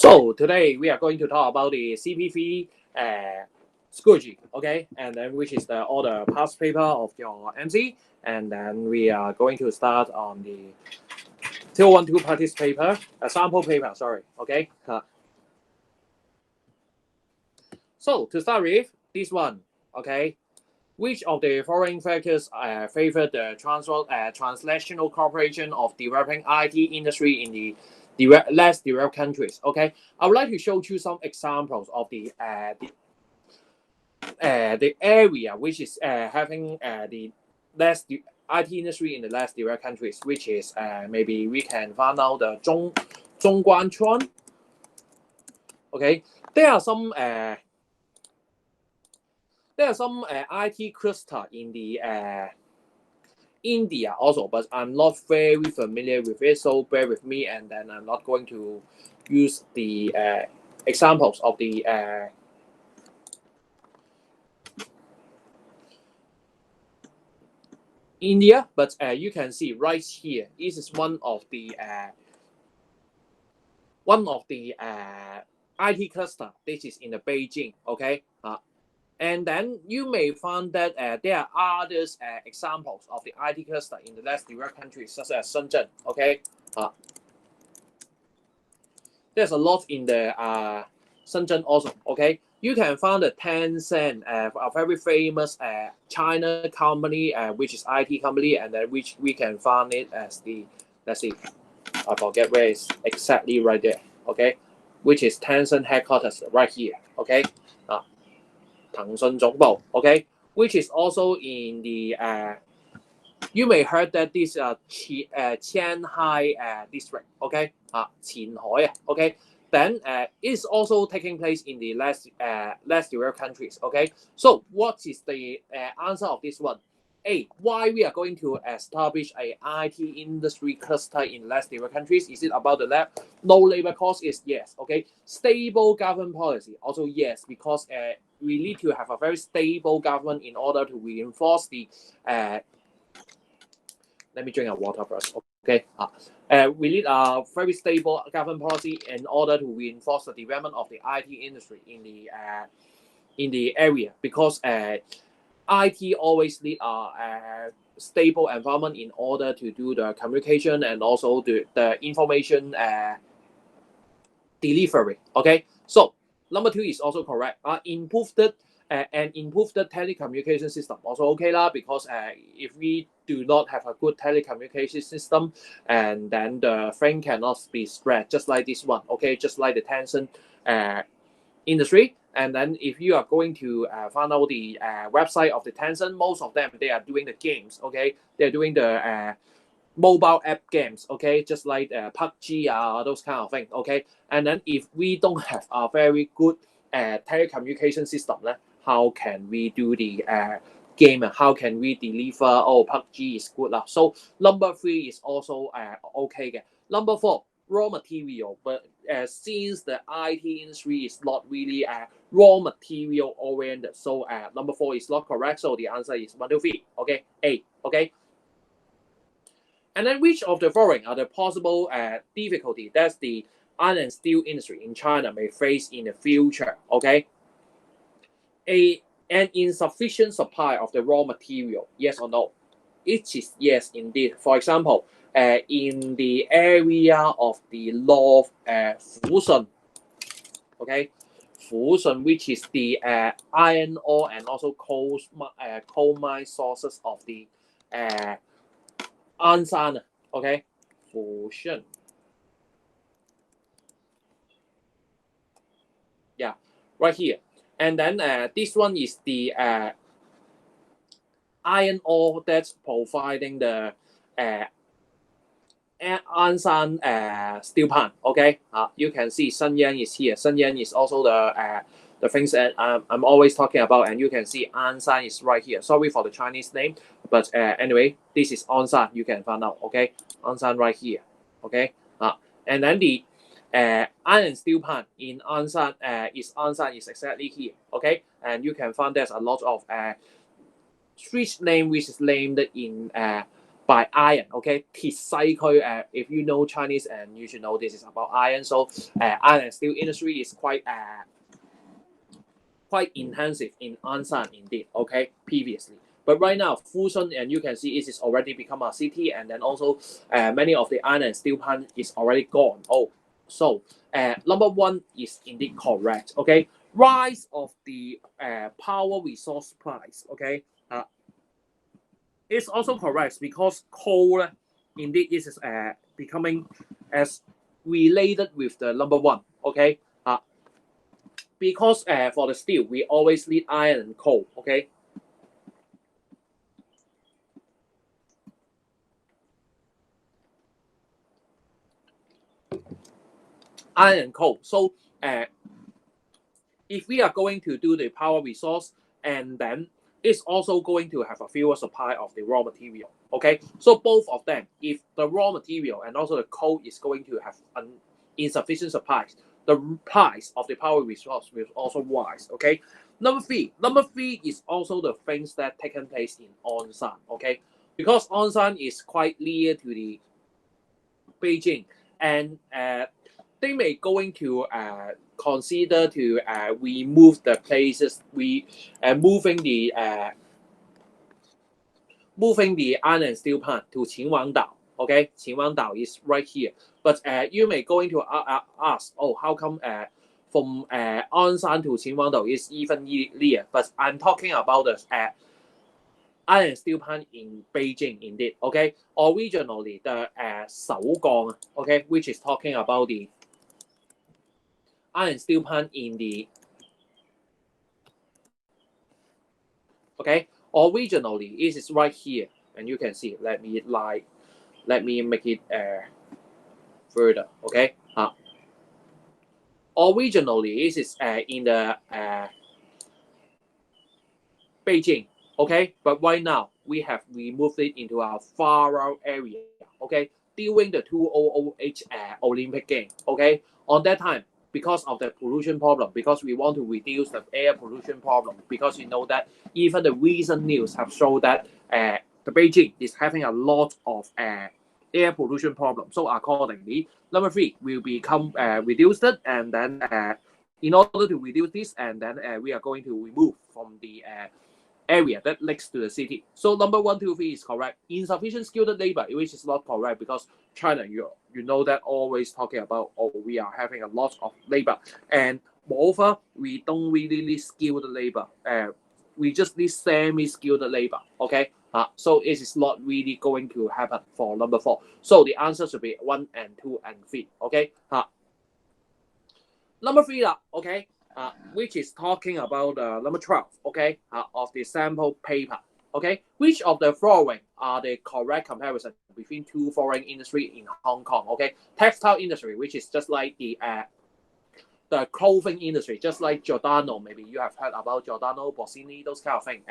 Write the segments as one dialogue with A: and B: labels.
A: So today we are going to talk about the CP3 schoology, okay, and then which is all the past paper of your MC, and then we are going to start on the 212 practice paper, sample paper, sorry, okay. So to start with this one, okay, which of the following factors favor the transnational cooperation of developing IT industry in the less developed countries? Okay, I would like to show you some examples of the area which is having the less IT industry in the less developed countries, which is maybe we can find out the Zhongguanchuan. Okay, there are some IT cluster in the India also, but I'm not very familiar with it, so bear with me, and then I'm not going to use the examples of the India, but you can see right here, this is one of the IT cluster. This is in the Beijing, okay. And then you may find that there are other examples of the IT cluster in the less developed countries, such as Shenzhen. Okay, there's a lot in the Shenzhen also. Okay, you can find the Tencent, a very famous China company, which is IT company, and then which we can find it as the, let's see, I forget where it's exactly right there. Okay, which is Tencent headquarters right here. Okay. 騰訊總部 ，OK, which is also in the you may heard that this Qianhai district, OK 前海啊 ，OK, then is also taking place in the less developed countries, OK. So what is the answer of this one? A, why we are going to establish a IT industry cluster in less developed countries? Is it about the low labor cost? Is yes, okay. Stable government policy, also yes, because we need to have a very stable government in order to reinforce the let me drink a water first, okay. We need a very stable government policy in order to reinforce the development of the IT industry in the area, because IT always need a stable environment in order to do the communication and also the information delivery. Okay, so number 2 is also correct. Improve the telecommunication system also okay lah, because if we do not have a good telecommunication system, and then the thing cannot be spread, just like this one. Okay, just like the Tencent industry. And then if you are going to find out the website of the Tencent, most of them, they are doing the games, okay? They're doing the mobile app games, okay? Just like PUBG, those kind of things, okay? And then if we don't have a very good telecommunication system, how can we do the game, and how can we deliver, oh, PUBG is good. So number 3 is also okay. Number 4, raw material, but since the IT industry is not really raw material oriented, so number 4 is not correct. So the answer is 1, 2, 3. Okay, A. Okay. And then which of the following are the possible difficulty that the iron and steel industry in China may face in the future? Okay. A, an insufficient supply of the raw material. Yes or no? It is yes indeed. For example, in the area of the North Fushun, okay, Fushun, which is the iron ore and also coal mine sources of the Anshan, okay, Fushun. Yeah, right here. And then this one is the iron ore that's providing the Anshan steel plant. Okay, you can see Shenyang is here. Shenyang is also the things that I'm always talking about, and you can see Anshan is right here. Sorry for the Chinese name, but anyway, this is Anshan. You can find out. Okay, Anshan right here. Okay, and then the iron steel plant in Anshan is exactly here. Okay, and you can find there's a lot of street name which is named in by iron. Okay, 鐵西區if you know Chinese and you should know this is about iron. So iron and steel industry is quite intensive in Ansan indeed. Okay, previously. But right now, Fushun, and you can see it is already become a city, and then also many of the iron and steel plant is already gone. Oh, so number one is indeed correct. Okay, rise of the power resource price. Okay, it's also correct because coal indeed is becoming as related with the number one. Okay, because for the steel we always need iron and coal. Okay. Iron and coal. So if we are going to do the power resource, and then it's also going to have a fewer supply of the raw material. Okay, so both of them, if the raw material and also the coal is going to have an insufficient supply, the price of the power resource will also rise. Okay, number three is also the things that taken place in Ansan. Okay, because Ansan is quite near to the Beijing, and they may going to consider to remove the places moving the iron and steel plant to Qinhuangdao. Okay, Qinhuangdao is right here. But you may going to ask, oh, how come from Ansan to Qinhuangdao is even near? But I'm talking about the iron and steel plant in Beijing indeed. Okay, originally the Shaogang, okay, which is talking about the iron and steel plant in the originally it is right here, and you can see. Let me make it further. Okay, originally it is in the Beijing. Okay, but right now we have removed it into our far out area. Okay, during the 2008 Olympic game. Okay, on that time, because of the pollution problem, because we want to reduce the air pollution problem, because you know that even the recent news have shown that the Beijing is having a lot of air pollution problem. So accordingly, number three will become reduced, and then in order to reduce this, and then we are going to remove from the area that links to the city. So number 1, 2, 3 is correct. Insufficient skilled labor, which is not correct because China, you know that always talking about, oh, we are having a lot of labor, and moreover, we don't really need skilled labor. We just need semi-skilled labor. Okay. So it is not really going to happen for number 4. So the answer should be 1 and 2 and 3. Okay. Number 3 okay. Which is talking about number 12, okay, of the sample paper. Okay, which of the following are the correct comparison between two foreign industry in Hong Kong? Okay, textile industry, which is just like the clothing industry, just like Giordano. Maybe you have heard about Giordano, Bossini, those kind of things.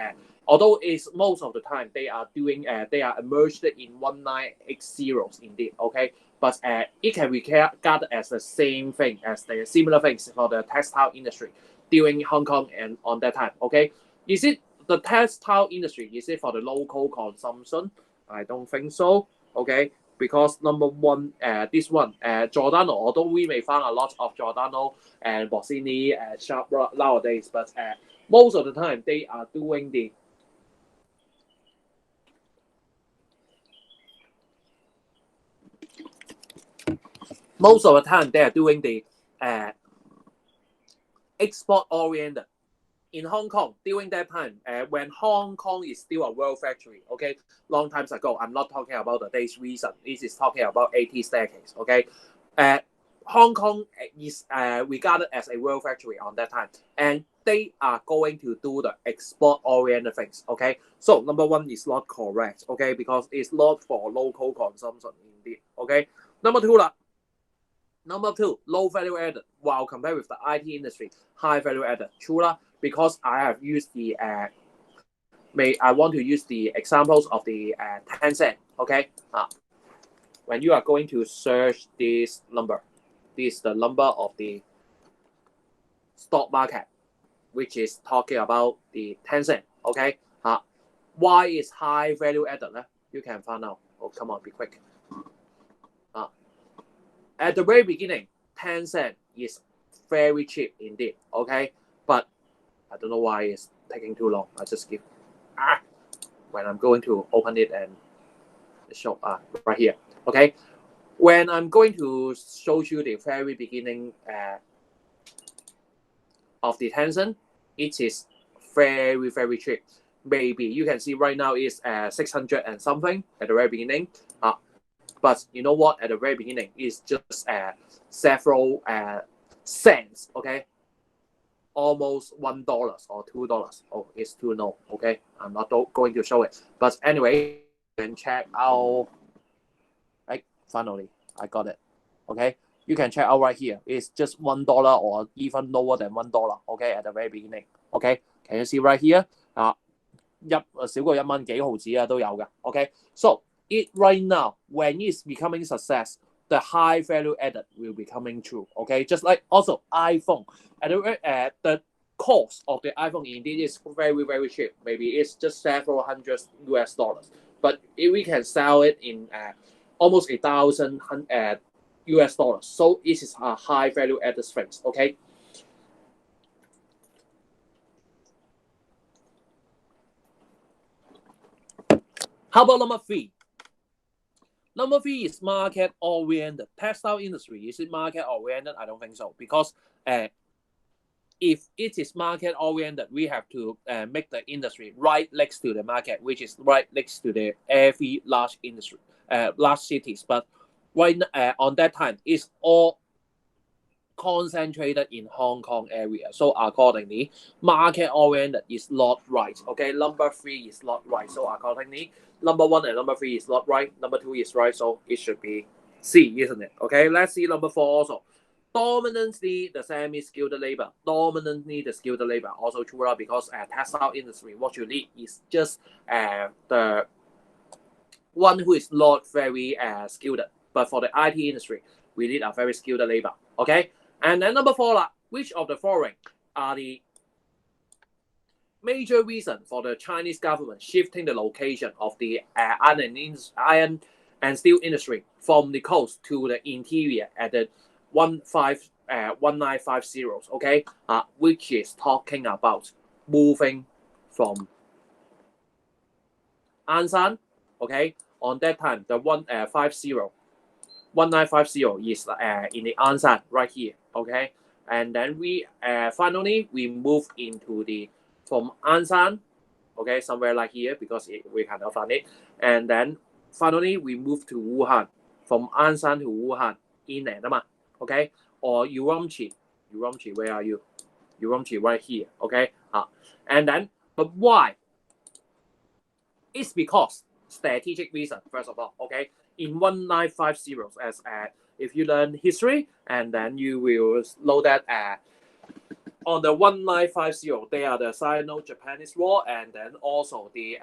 A: Although it's most of the time they are doing, they are merged in 1980s indeed. Okay, but it can be regarded as the same thing as the similar things for the textile industry during Hong Kong and on that time. Okay, is it the textile industry? Is it for the local consumption? I don't think so. Okay, because number 1, this one, Giordano. Although we may find a lot of Giordano and Bossini shop nowadays, but most of the time they are doing the export oriented. In Hong Kong, during that time, when Hong Kong is still a world factory, okay, long times ago, I'm not talking about the days recent, this is talking about 80s decades, okay. Hong Kong is regarded as a world factory on that time, and they are going to do the export-oriented things, okay. So number 1 is not correct, okay, because it's not for local consumption indeed, okay. Number 2 Number 2, low value added. While compared with the IT industry, high value added. True because I have used the I want to use the examples of the Tencent. Okay, when you are going to search this number, this is the number of the stock market, which is talking about the Tencent. Okay, why is high value added? You can find out. Oh, come on, be quick. At the very beginning, 10 cents is very cheap indeed, okay? But I don't know why it's taking too long. I just give when I'm going to open it and show right here, okay? When I'm going to show you the very beginning of the 10 cents, it is very, very cheap. Maybe you can see right now is 600 and something at the very beginning. But you know what? At the very beginning, it's just several cents, okay? Almost $1 or $2. Oh, it's too low, okay? I'm not going to show it. But anyway, you can check out. Right, finally, I got it, okay? You can check out right here. It's just $1 or even lower than $1, okay? At the very beginning, okay? Can you see right here? 少過1蚊幾毫子都有㗎 ，okay? So it right now, when it's becoming success, the high value added will be coming true. Okay, just like also iPhone. The cost of the iPhone indeed is very, very cheap. Maybe it's just several hundred US dollars. But if we can sell it in almost 1,000 US dollars, so it is a high value added things. Okay. How about number 3? Number 3 is market oriented. Textile industry, is it market oriented? I don't think so, because if it is market oriented, we have to make the industry right next to the market, which is right next to the every large industry, large cities. But right on that time, it's all concentrated in Hong Kong area. So accordingly, market oriented is not right. Okay, number 3 is not right. So accordingly, number 1 and number 3 is not right. Number 2 is right. So it should be C, isn't it? Okay, let's see number 4 also. Dominantly the semi-skilled labor. Dominantly the skilled labor. Also true because textile industry, what you need is just the one who is not very skilled. But for the IT industry, we need a very skilled labor. Okay. And then number 4, which of the following are the major reason for the Chinese government shifting the location of the iron and steel industry from the coast to the interior at the 1950, okay, which is talking about moving from Ansan, okay, on that time the 1950 is in the Ansan right here, okay, and then we finally we move into the from Ansan, okay, somewhere like here because we cannot find it, and then finally we move to Wuhan, from Ansan to Wuhan, inland, okay, or Urumqi, where are you? Urumqi right here, okay, and then but why? It's because strategic reason first of all, okay. In 1950, as if you learn history, and then you will know that on the 1950, they are the Sino-Japanese War, and then also the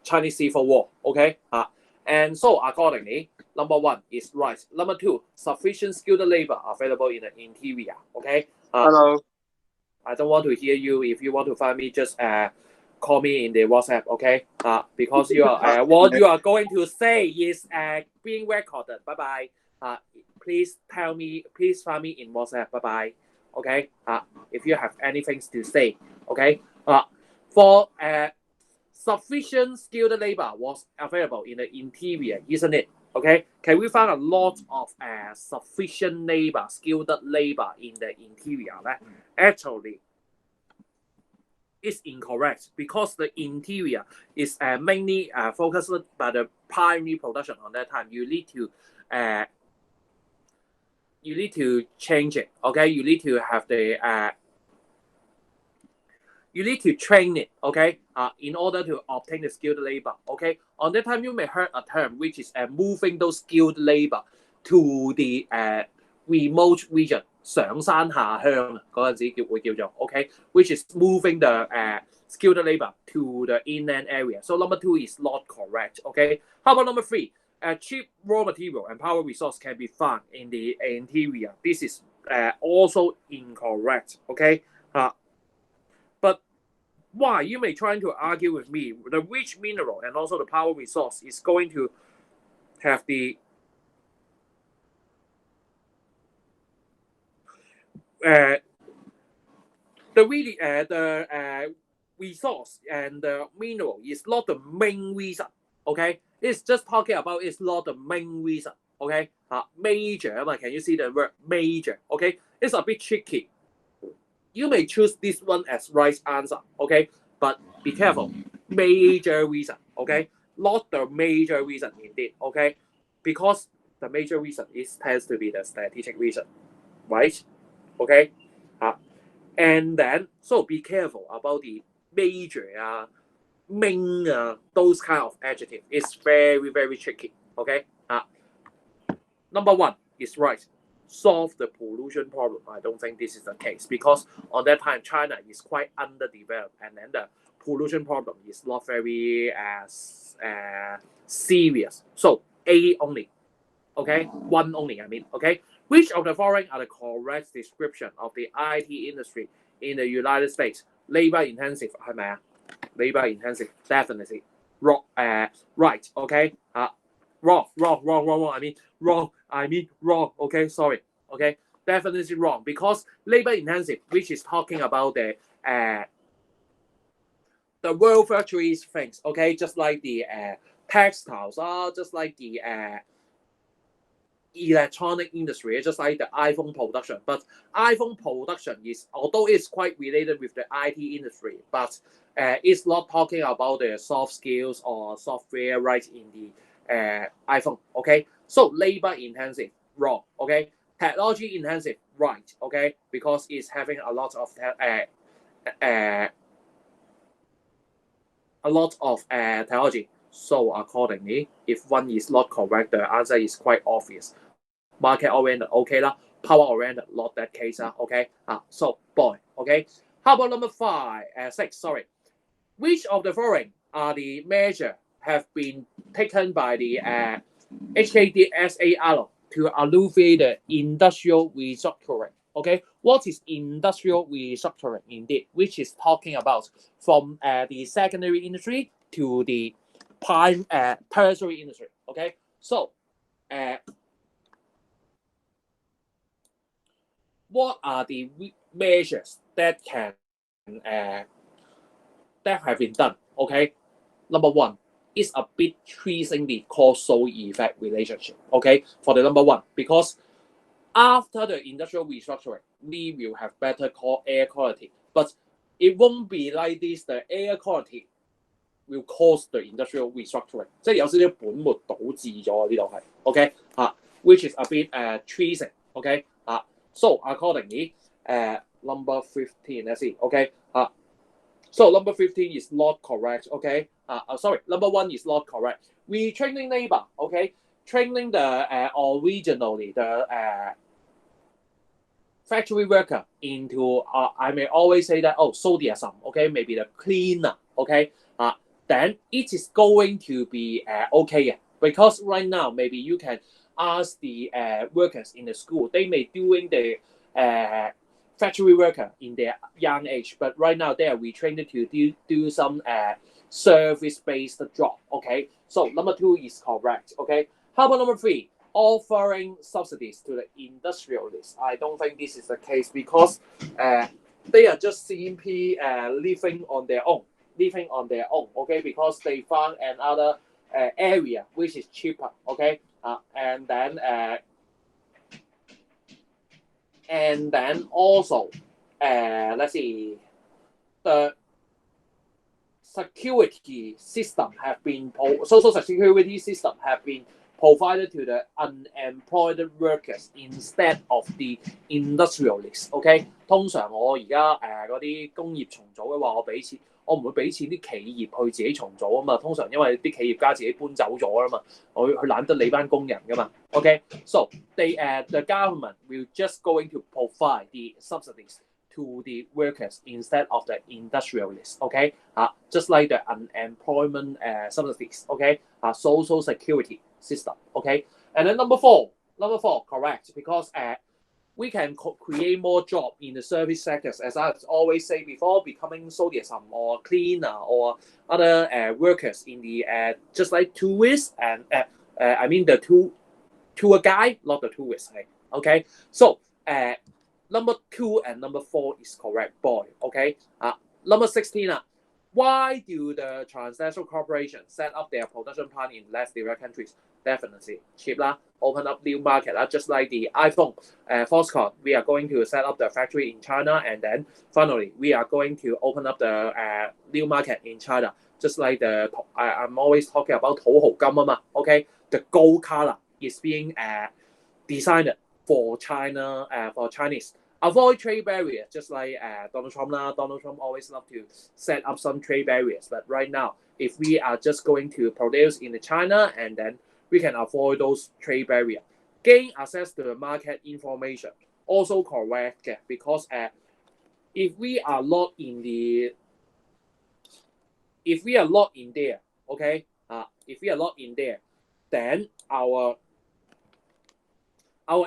A: Chinese Civil War. Okay, and so accordingly, number 1 is right. Number 2, sufficient skilled labor available in the interior. Okay.
B: Hello.
A: I don't want to hear you. If you want to find me, just call me in the WhatsApp, okay? Because you are what you are going to say is being recorded. Bye bye. Please find me in WhatsApp. Bye bye. Okay. If you have anything to say, okay. For sufficient skilled labor was available in the interior, isn't it? Okay. Can we find a lot of sufficient labor, skilled labor in the interior? Actually, is incorrect because the interior is mainly focused by the primary production on that time. You need to change it. Okay, you need to have the you need to train it. Okay, in order to obtain the skilled labor. Okay, on that time you may heard a term which is moving those skilled labor to the remote region. 上山下鄉嗰陣時會叫做 OK, which is moving the skilled labor to the inland area. So number 2 is not correct. Okay, how about number 3? Cheap raw material and power resource can be found in the interior. This is also incorrect. Okay, but Why? You may try to argue with me. The rich mineral and also the power resource is going to have the resource and the mineral is not the main reason. Okay, it's just talking about it's not the main reason. Okay, major. Can you see the word major? Okay, it's a bit tricky. You may choose this one as right answer. Okay, but be careful. Major reason. Okay, not the major reason indeed. Okay, because the major reason tends to be the strategic reason, right? Okay, and then so be careful about the major main those kind of adjective. It's very very tricky. Okay, number one is right. Solve the pollution problem. I don't think this is the case because on that time China is quite underdeveloped, and then the pollution problem is not very serious. So A only. Okay, one only. I mean, okay. Which of the following are the correct description of the IT industry in the United States? Labor intensive 係咪啊 ？Labor intensive definitely wrong. Right. Okay. Wrong. I mean wrong. Okay. Sorry. Okay. Definitely wrong because labor intensive, which is talking about the world factories things. Okay, just like the textiles, just like the electronic industry, just like the iPhone production. But iPhone production is, although it's quite related with the IT industry, but it's not talking about the soft skills or software right in the iPhone. Okay, so labor intensive, wrong. Okay, technology intensive, right. Okay, because it's having a lot of technology. So accordingly, if one is not correct, the answer is quite obvious. Market oriented, okay lah. Power oriented, not that case lah. Okay. So boy, okay. How about number 6? Sorry. Which of the following are the measures have been taken by the HKDSAR to alleviate the industrial restructuring? Okay, what is industrial restructuring indeed? Which is talking about from the secondary industry to the prime tertiary industry. Okay, so what are the measures that can that have been done? Okay, number 1 is a bit tracing the causal effect relationship. Okay, for the number 1, because after the industrial restructuring, we will have better air quality, but it won't be like this. The air quality will cause the industrial restructuring， 即係有少少本末倒置咗呢度係 ，OK which is a bit treason， OK so accordingly number 15 let's see OK so number 15 is not correct OK sorry number 1 is not correct. Retraining labor OK training the originally the factory worker into I may always say that sodium OK maybe the cleaner OK then it is going to be okay because right now maybe you can ask the workers in the school. They may doing the factory worker in their young age, but right now they are retrained to do some service-based job. Okay, so number 2 is correct. Okay, how about number 3? Offering subsidies to the industrialists. I don't think this is the case because they are just simply living on their own. Okay, because they found another area which is cheaper. Okay, and then also let's see, the security system have been social security system have been provided to the unemployed workers instead of the industrialists. OK， 通常我而家嗰啲工業重組嘅話，我唔會俾錢啲企業去自己重組啊嘛。通常因為啲企業家自己搬走咗啦嘛，佢懶得理班工人噶嘛。OK， so the government will just going to provide the subsidies to the workers instead of the industrialists. OK， just like the unemployment subsidies. OK， social security system. OK, and then number four correct because we can create more jobs in the service sectors, as I always say before, becoming tourism or cleaner or other workers in the just like tourists and I mean the tour guide, not the tourists. Okay, so number 2 and number 4 is correct, boy. Okay, number 16. Why do the transnational corporations set up their production plant in less developed countries? Definitely cheap lah, open up new market lah. Just like the iPhone, Foxconn, we are going to set up the factory in China, and then finally we are going to open up the new market in China. Just like I'm always talking about 土豪金啊嘛 okay, the gold color is being designed for China, for Chinese. Avoid trade barriers, just like Donald Trump. Donald Trump always love to set up some trade barriers. But right now, if we are just going to produce in China, and then we can avoid those trade barriers. Gain access to the market information, also correct, because if we are not in there, okay, if we are not in there, then our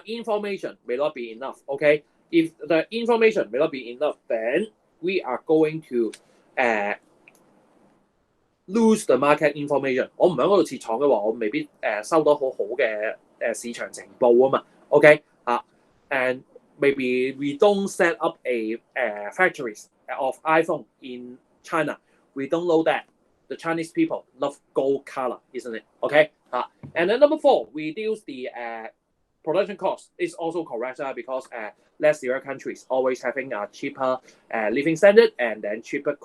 A: information may not be enough, okay? If the information may not be enough, then we are going to lose the market information. 我唔喺嗰度設廠嘅話，我未必收到好好嘅市場情報啊嘛。OK and maybe we don't set up a factories of iPhone in China. We don't know that the Chinese people love gold color, isn't it? Okay. And then number 4, reduce the production cost is also correct because less developed countries always having a cheaper living standard and then cheaper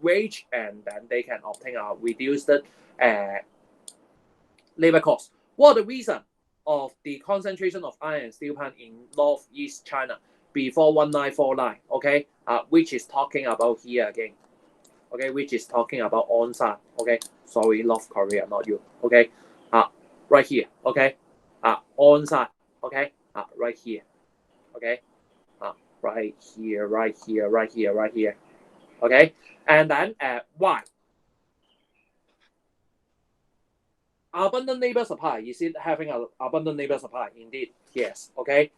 A: wage, and then they can obtain a reduced labor cost. What are the reason of the concentration of iron and steel plant in northeast China before 1949? Okay, which is talking about here again. Okay, which is talking about Onsan. Okay, sorry, North Korea, not you. Okay, right here. Okay. Onsan, okay, right here, okay, right here, okay, and then why? Abundant labor supply, is it having an abundant labor supply? Indeed, yes, okay,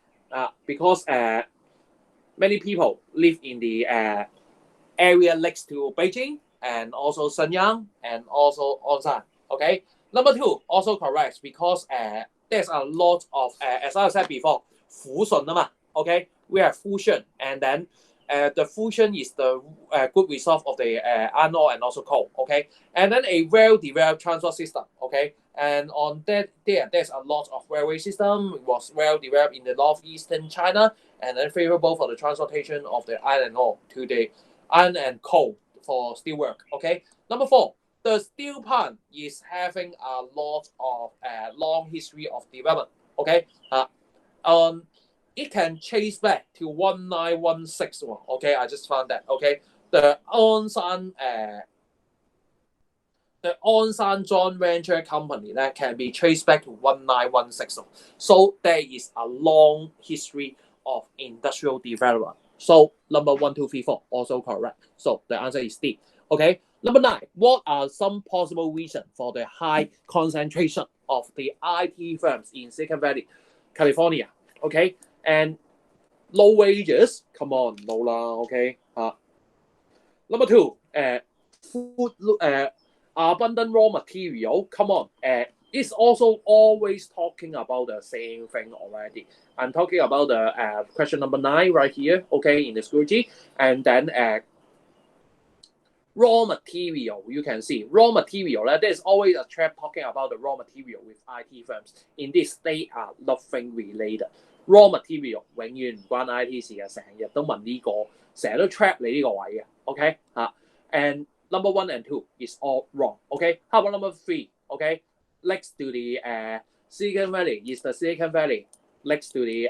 A: because many people live in the area next to Beijing and also Shenyang and also Onsan, okay. Number 2, also correct, because there's a lot of, as I said before, 腐蝕啊嘛 okay? We have fusion, and then the fusion is the good result of the iron ore and also coal, okay? And then a well-developed transport system, okay? And on that, there's a lot of railway system. It was well-developed in the northeastern China, and then favorable for the transportation of the iron ore to the iron and coal for steel work, okay? Number 4, the steel plant is having a lot of long history of development. Okay, it can trace back to 1916. Okay, I just found that. Okay, the Onsan joint venture company that can be traced back to 1916. So there is a long history of industrial development. So number 1, 2, 3, 4 also correct. So the answer is D. Okay. Number 9, what are some possible reasons for the high concentration of the IT firms in Silicon Valley, California? Okay, and low wages. Come on, no lah. Okay. Number 2, food, abundant raw material. Come on. It's also always talking about the same thing already. I'm talking about the question number 9 right here. Okay, in the schoology, and then raw material, you can see raw material. There's always a trap talking about the raw material with IT firms. In this, they are nothing related. Raw material 永遠唔關 IT 事嘅，成日都問呢個，成日都 trap 你呢個位嘅。OK and number 1 and 2 is all wrong. Okay, how about number 3? Okay, next to the Silicon Valley is the Silicon Valley next to the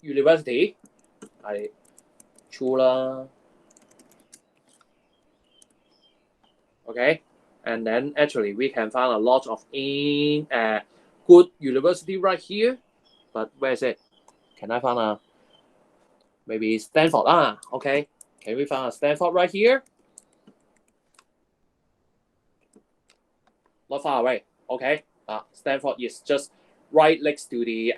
A: university. True lah. Okay, and then actually we can find a lot of good university right here, but where is it? Can I find maybe Stanford? Okay, can we find a Stanford right here? Not far away. Okay, Stanford is just right next to the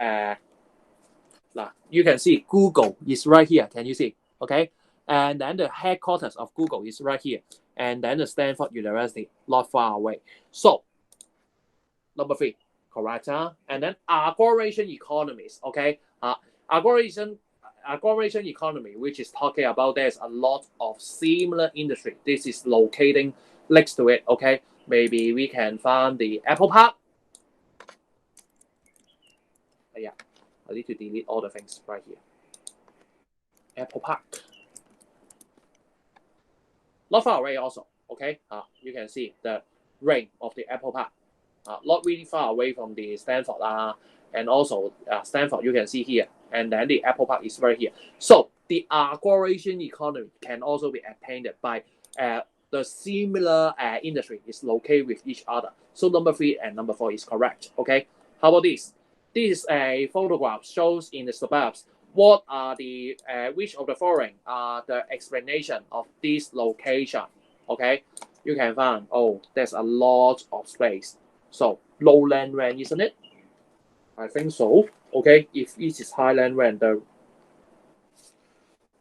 A: you can see Google is right here. Can you see? Okay, and then the headquarters of Google is right here, and then the Stanford University not far away. So number 3, correct? And then agglomeration economies. Okay, agglomeration economy, which is talking about there's a lot of similar industry. This is locating next to it. Okay, maybe we can find the Apple Park. Yeah, I need to delete all the things right here. Apple Park. Not far away also. Okay, you can see the ring of the Apple Park. Not really far away from the Stanford. And also Stanford, you can see here. And then the Apple Park is right here. So the agglomeration economy can also be attained by the similar industry is located with each other. So number 3 and number 4 is correct. Okay. How about this? This is a photograph shows in the suburbs. What are the which of the following are the explanation of this location? Okay, you can find there's a lot of space. So low land rent, isn't it? I think so. Okay, if it is high land rent,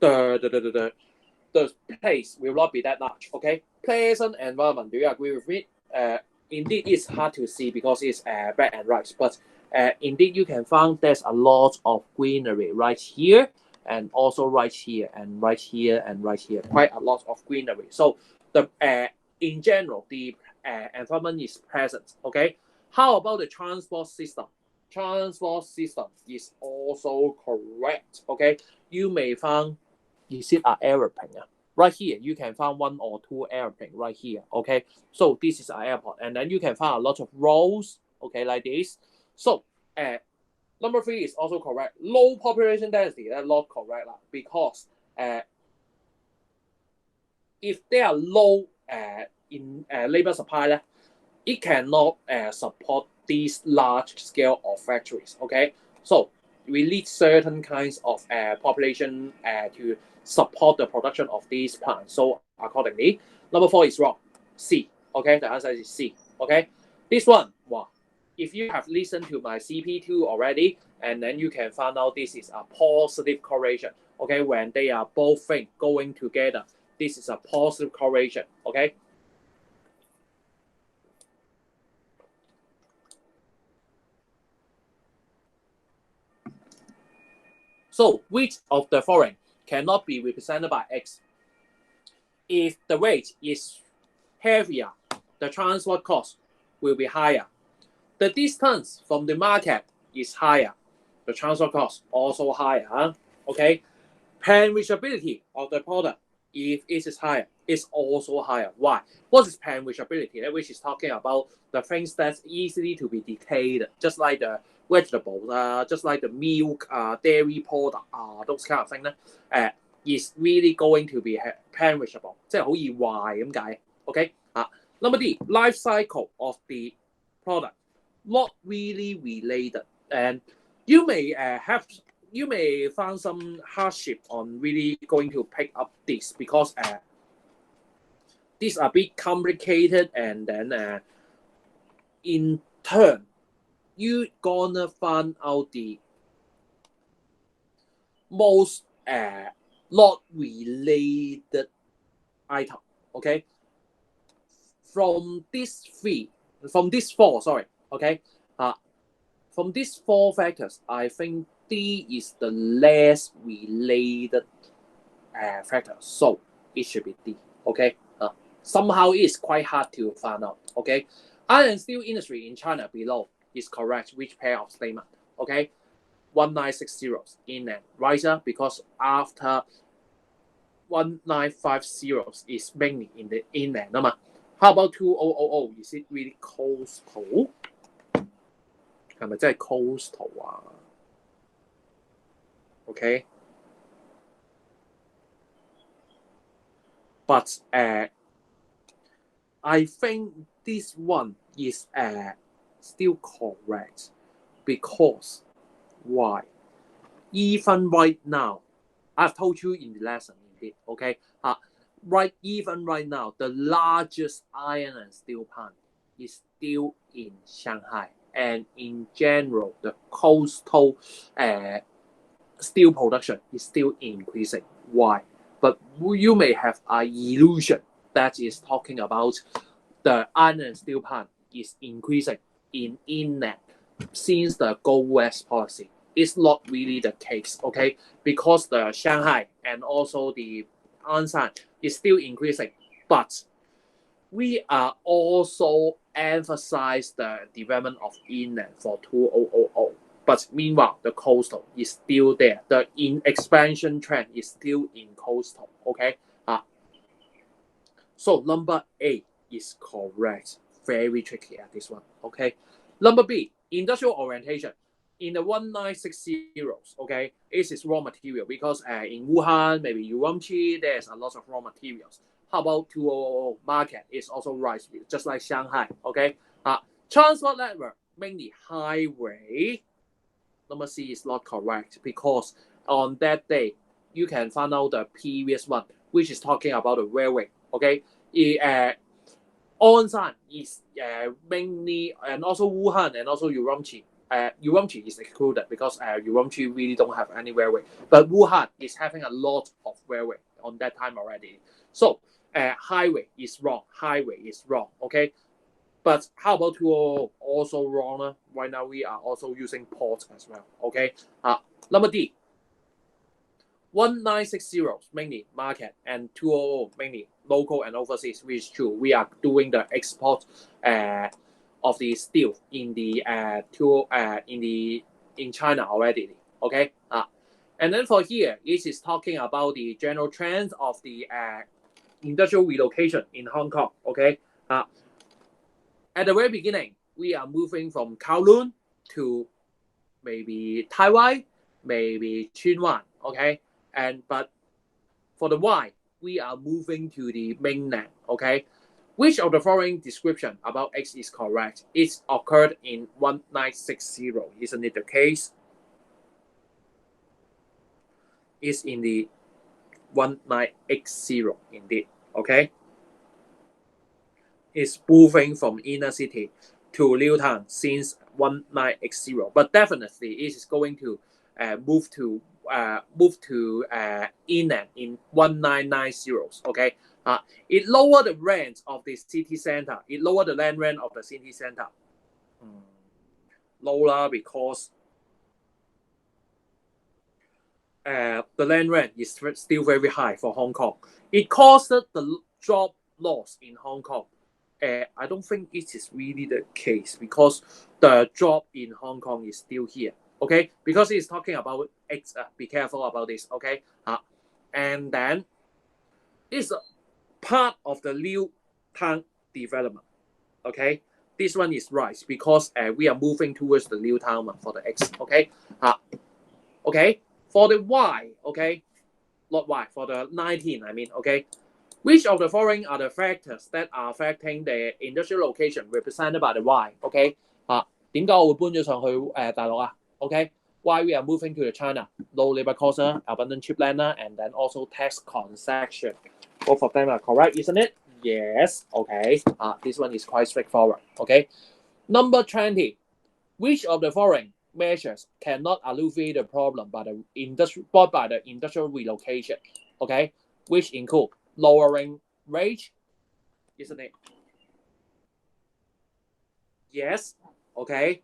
A: the place will not be that large. Okay, pleasant environment. Do you agree with me? Indeed, it's hard to see because it's black and white, but indeed you can find there's a lot of greenery right here, and also right here, and right here, and right here. Quite a lot of greenery. So the in general, the environment is present. Okay. How about the transport system? Transport system is also correct. Okay. You may find, is it an airplane? Right here, you can find 1 or 2 airplanes right here. Okay. So this is an airport. And then you can find a lot of roads. Okay, like this. So number 3 is also correct. Low population density, that's not correct because if they are low in labor supply, it cannot support these large scale of factories. Okay, so we need certain kinds of population to support the production of these plants. So accordingly, number 4 is wrong. C. Okay, the answer is C. Okay, this one, wow. If you have listened to my CP2 already, and then you can find out this is a positive correlation. Okay, when they are both things going together, this is a positive correlation. Okay. So which of the following cannot be represented by X? If the weight is heavier, the transport cost will be higher. The distance from the market is higher. The transport cost also higher. Okay. Perishability of the product, if it is higher, is also higher. Why? What is perishability? Which is talking about the things that's easily to be decayed, just like the vegetables, just like the milk, dairy product, those kind of things. Is really going to be perishable， 即係好易壞咁解。OK Number D, life cycle of the product not really related, and you may find some hardship on really going to pick up this because these are a bit complicated, and then in turn you gonna find out the most not related item. Okay, from these 4, sorry. Okay, from these 4 factors, I think D is the less related factor, so it should be D. Okay, somehow it's quite hard to find out. Okay, iron and steel industry in China below is correct. Which pair of statement? Okay, 1960 inland riser, because after 1950 is mainly in the inland. How about 2000? Is it really coastal? 係咪真係 coastal 啊 ？Okay, but I think this one is still correct because why? Even right now, I've told you in the lesson indeed. Okay, even right now, the largest iron and steel plant is still in Shanghai. and in general, the coastal steel production is still increasing. Why? But you may have an illusion that is talking about the iron steel plant is increasing in inland since the Go West policy. It's not really the case, okay? Because the Shanghai and also the Ansan is still increasing, but we are also emphasize the development of inland for 2000. But meanwhile, the coastal is still there. The expansion trend is still in coastal, okay? So number A is correct. Very tricky at this one, okay? Number B, industrial orientation. In the 1960s, okay, it is raw material because in Wuhan, maybe Urumqi, there's a lot of raw materials. How about 2000 market is also rise, just like Shanghai, okay? Transport network, mainly highway. Number C is not correct because on that day, you can find out the previous one, which is talking about the railway, okay? Onsan is mainly, and also Wuhan and also Urumqi. Urumqi is excluded because Urumqi really don't have any railway. But Wuhan is having a lot of railway on that time already. So highway is wrong. Highway is wrong. Okay. But how about 2000? Also wrong. Right now we are also using ports as well. Okay. Number D. 1960 mainly market and 2000 mainly local and overseas, which is true. We are doing the export of the steel in the in China already. Okay. And then for here, it is talking about the general trends of the industrial relocation in Hong Kong. Okay. At the very beginning, we are moving from Kowloon to maybe Taiwan, maybe Chunwan. Okay. But for the Y, we are moving to the mainland. Okay. Which of the following description about X is correct? It occurred in 1960. Isn't it the case? It's in the 1980 indeed. Okay. It's moving from inner city to Liu Town since 1980, but definitely it is going to move to inland in 1990. Okay. It lowered the rent of the city center. It lowered the land rent of the city center. Lower because the land rent is still very high for Hong Kong. It caused the job loss in Hong Kong. I don't think it is really the case because the job in Hong Kong is still here. Okay, because it's talking about X. Be careful about this. Okay, and then it's part of the Liu Town development. Okay, this one is right because we are moving towards the Liu Town for the X. Okay, okay, for the Y. Okay, not Y, for the 19. I mean, okay. Which of the following are the factors that are affecting the industrial location represented by the Y? Okay, 點解我會搬咗上去大陸啊 ？Okay, why we are moving to China? Low labor cost, abundant cheap land, and then also tax concession. Both of them are correct, isn't it? Yes. Okay. This one is quite straightforward. Okay. Number 20. Which of the following measures cannot alleviate the problem brought by the industrial relocation? Okay, which include lowering wage, isn't it? Yes. Okay.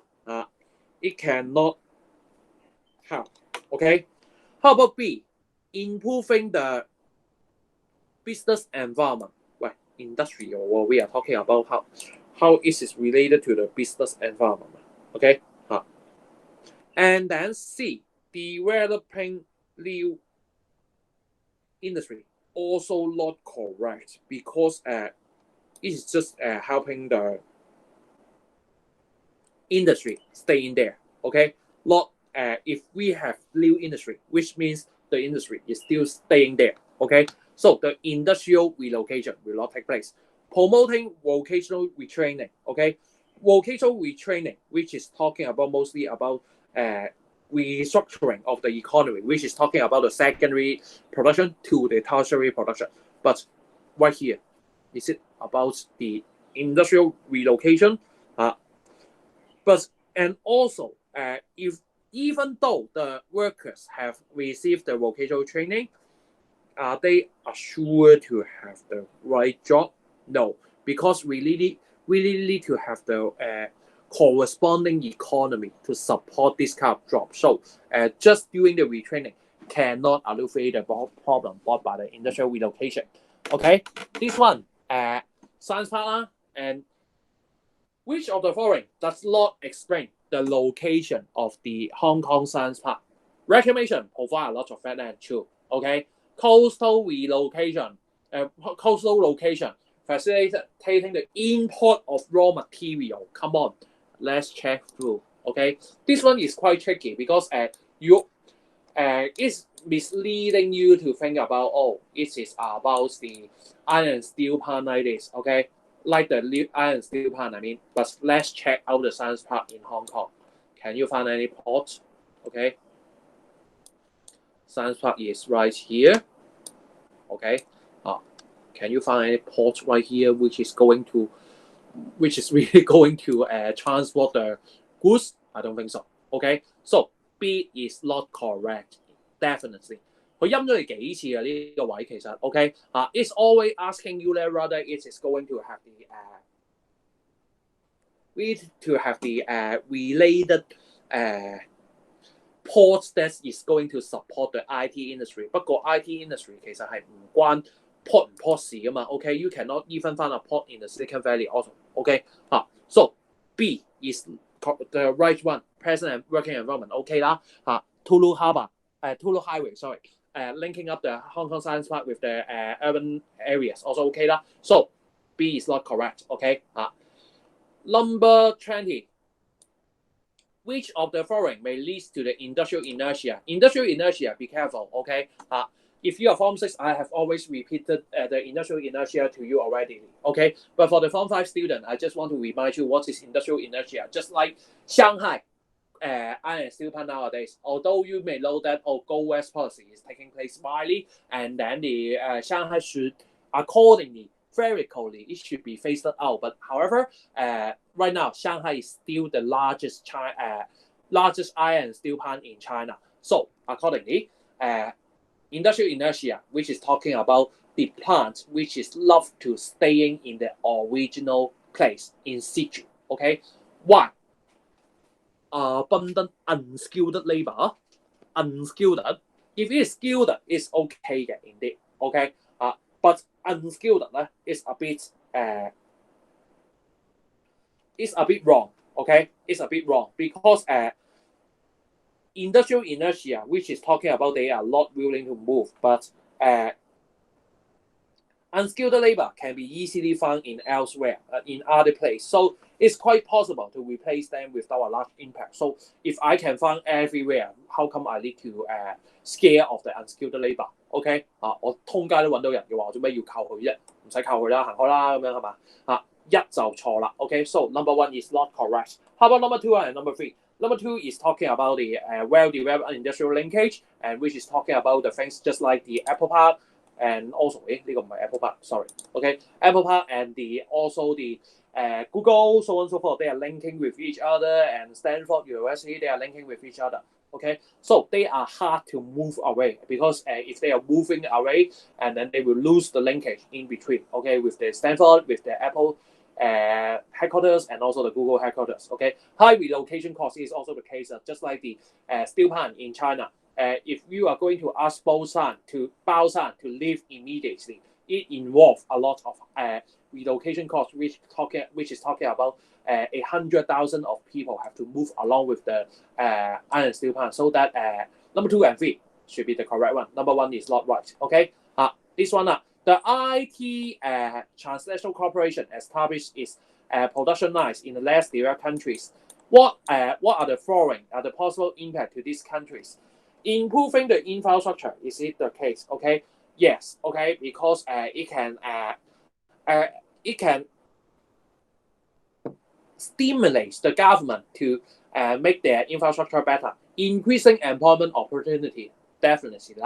A: It cannot help. Okay. How about B? Improving the business environment. Well, industrial. We are talking about how it is related to the business environment. Okay. And then C, developing new industry. Also not correct because it is just helping the industry stay in there. Okay, not if we have new industry, which means the industry is still staying there. Okay, so the industrial relocation will not take place. Promoting vocational retraining. Okay, vocational retraining, which is talking about mostly about restructuring of the economy, which is talking about the secondary production to the tertiary production. But right here, is it about the industrial relocation? But And also, even though the workers have received the vocational training, are they assured to have the right job? No, because we really need to have the corresponding economy to support this kind of job. So just doing the retraining cannot alleviate the problem brought by the industrial relocation. Okay, this one, science partner, and which of the following does not explain the location of the Hong Kong Science Park? Reclamation provide a lot of land too. Okay, coastal location facilitating the import of raw material. Come on, let's check through. Okay, this one is quite tricky because it's misleading you to think about, oh, it is about the iron and steel plant like this. Okay, like the iron and steel plant, I mean. But let's check out the science park in Hong Kong. Can you find any ports? Okay, science park is right here. Okay, can you find any ports right here which is really going to transport the goods? I don't think so. Okay, so B is not correct, definitely. 佢陰咗你幾次啊？呢個位其實 OK it's always asking you that whether it is going to have the related ports that is going to support the IT industry. 不過 IT industry 其實係唔關 port 唔 port 事噶嘛。OK, you cannot even find a port in the Silicon Valley also. OK so B is the right one. Present and working environment OK 啦Tulu Harbour Tulu Highway sorry. Linking up the Hong Kong Science Park with the urban areas also OK 啦 So B is not correct. OK Number 20. Which of the following may lead to the industrial inertia? Industrial inertia, be careful, okay? If you are Form 6, I have always repeated the industrial inertia to you already, okay? But for the Form 5 student, I just want to remind you what is industrial inertia. Just like Shanghai, iron and steel plant nowadays, although you may know that Go West policy is taking place widely, and then the Shanghai should accordingly, theoretically, it should be phased out. But however, right now, Shanghai is still the largest iron and steel plant in China. So accordingly, industrial inertia, which is talking about the plant which is love to staying in the original place in situ. Okay, why? Abundant unskilled labor, unskilled. If it is skilled, it's okay indeed. Okay, but unskilled is a bit wrong. Okay, it's a bit wrong because industrial inertia, which is talking about they are not willing to move, but unskilled labor can be easily found in elsewhere, in other places. So it's quite possible to replace them without a large impact. So if I can find everywhere, how come I need to scare of the unskilled labor? OK 我通街都揾到人嘅話，我做咩要靠佢啫？唔使靠佢啦，行開啦，咁樣係嘛？一就錯啦。OK, so number 1 is not correct. How about number 2 and number 3? Number 2 is talking about the well-developed industrial linkage, and which is talking about the things just like the Apple Park, and also 呢個唔係 Apple Park, sorry. OK, Apple Park and also the Google, so on and so forth. They are linking with each other, and Stanford University, they are linking with each other. Okay, so they are hard to move away because if they are moving away, and then they will lose the linkage in between. Okay, with the Stanford, with the Apple headquarters, and also the Google headquarters. Okay, high relocation cost is also the case, just like the steel plant in China. If you are going to ask Bao San to leave immediately, it involves a lot of relocation costs, which is talking about 100,000 of people have to move along with the iron and steel plant. So that number 2 and 3 should be the correct one. Number 1 is not right. Okay, this one the IT Transnational Corporation established its production lines in the less developed countries. What are the following are the possible impact to these countries? Improving the infrastructure, is it the case? Okay, yes. Okay, because it can stimulate the government to make their infrastructure better, increasing employment opportunity, definitely.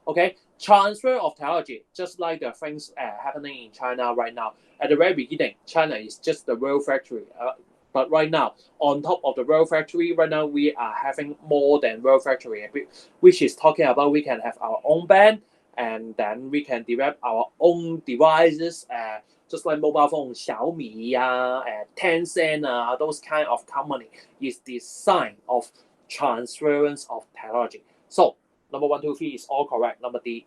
A: Okay, transfer of technology, just like the things happening in China right now. At the very beginning, China is just the world factory. But right now, on top of the world factory, right now we are having more than world factory, which is talking about we can have our own band, and then we can develop our own devices, just like mobile phone, Xiaomi, Tencent, those kind of company is the sign of transference of technology. So number 1, 2, 3 is all correct. Number D.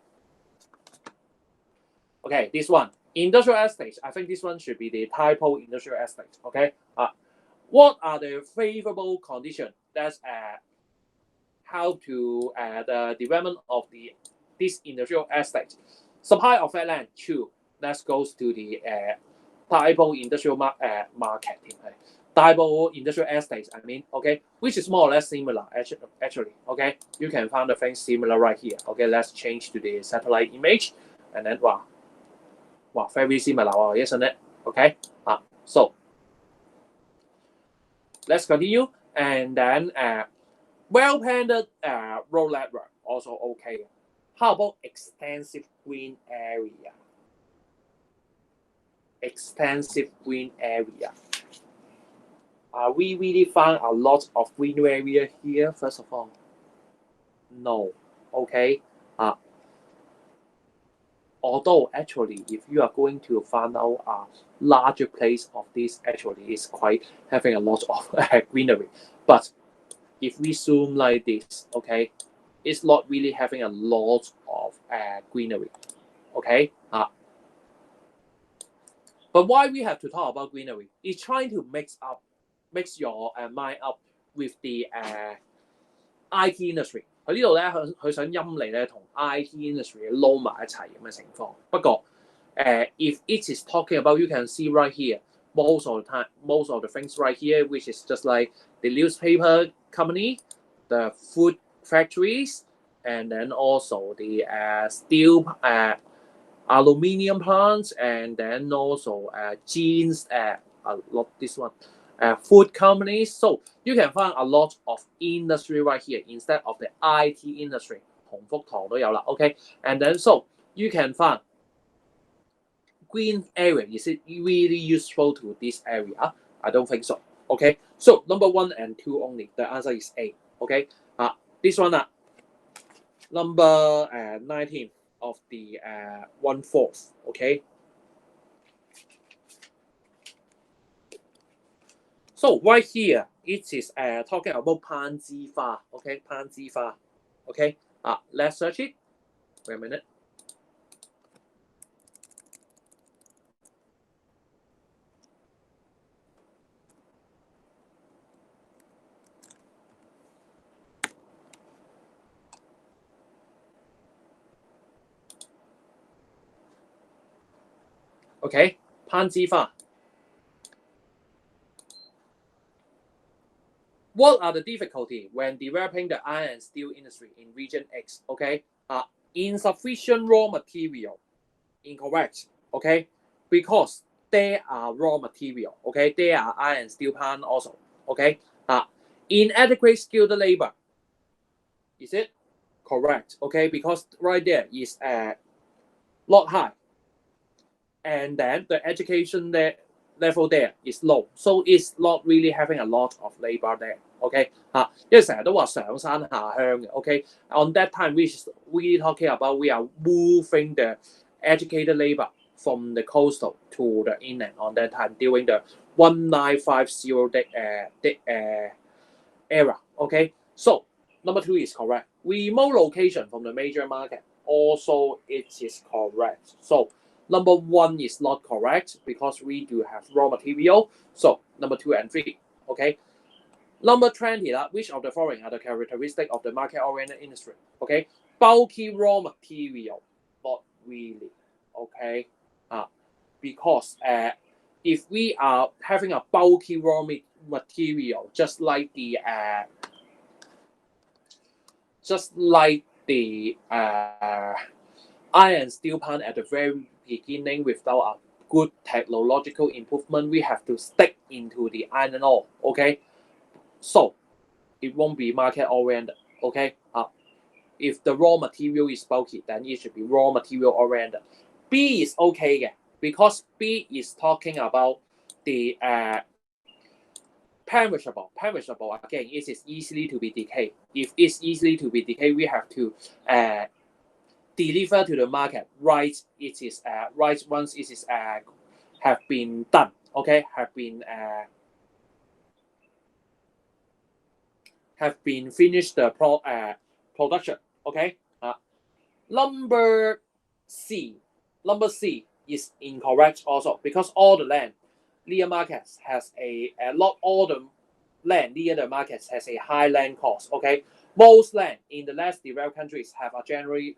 A: Okay, this one, industrial estate. I think this one should be the typo industrial estate. Okay, what are the favorable conditions that's how to the development of this industrial estate? Supply of that land, true. Let's go to the typo industrial market. Typo industrial estates, I mean, okay, which is more or less similar actually. Okay, you can find the things similar right here. Okay, let's change to the satellite image, and then wow, very similar, isn't it? Okay, so let's continue, and then well-planned road network also okay. How about extensive green area? Extensive green area. We really find a lot of green area here, first of all? No. Okay. Although actually, if you are going to find out a larger place of this, actually is quite having a lot of greenery. But if we zoom like this, okay, it's not really having a lot of greenery. Okay. But why we have to talk about greenery? It's trying to mix your mind up with the IT industry。佢呢度咧，佢想陰你咧同 IT industry 撈埋一齊咁嘅情況。不過if it is talking about, you can see right here, most of the time, most of the things right here, which is just like the newspaper company, the food factories, and then also the steel, aluminium plants, and then also jeans, not this one. Food companies, so you can find a lot of industry right here instead of the IT industry. 鴻福堂都有啦 ，OK， and then so you can find green area. Is it really useful to this area? I don't think so. Okay, so number 1 and 2 only. The answer is A. Okay, this one number 19 of the 1/4. Okay. So right here, it is talking about 攀枝花 ，OK， 攀枝花 ，OK， let's search it. Wait a minute. OK， 攀枝花。What are the difficulties when developing the iron and steel industry in region X? Okay, insufficient raw material. Incorrect. Okay, because there are raw material. Okay, there are iron and steel plant also. Okay, inadequate skilled labor. Is it correct? Okay, because right there is not high, and then the education there level there is low, so it's not really having a lot of labor there. OK 因為成日都話上山下鄉嘅 OK on that time we talking about we are moving the educated labor from the coastal to the inland on that time during the 1950 era. OK, so number 2 is correct. Remote location from the major market, also it is correct. So number 1 is not correct because we do have raw material. So number 2 and 3. Okay. Number 20, which of the following are the characteristics of the market-oriented industry? Okay. Bulky raw material, not really. Okay. Because if we are having a bulky raw material, just like the iron and steel plant at the very beginning, without a good technological improvement, we have to stick into the iron ore. Okay, so it won't be market oriented. Okay, if the raw material is bulky, then it should be raw material oriented. B is okay because B is talking about the perishable again, it is easily to be decayed. If it's easily to be decayed, we have to deliver to the market right. It is right once it is have been done. Okay, have been finished the production. Okay, number C is incorrect also, because all the land near markets has all the land near the markets has a high land cost. Okay, most land in the less developed countries have a generally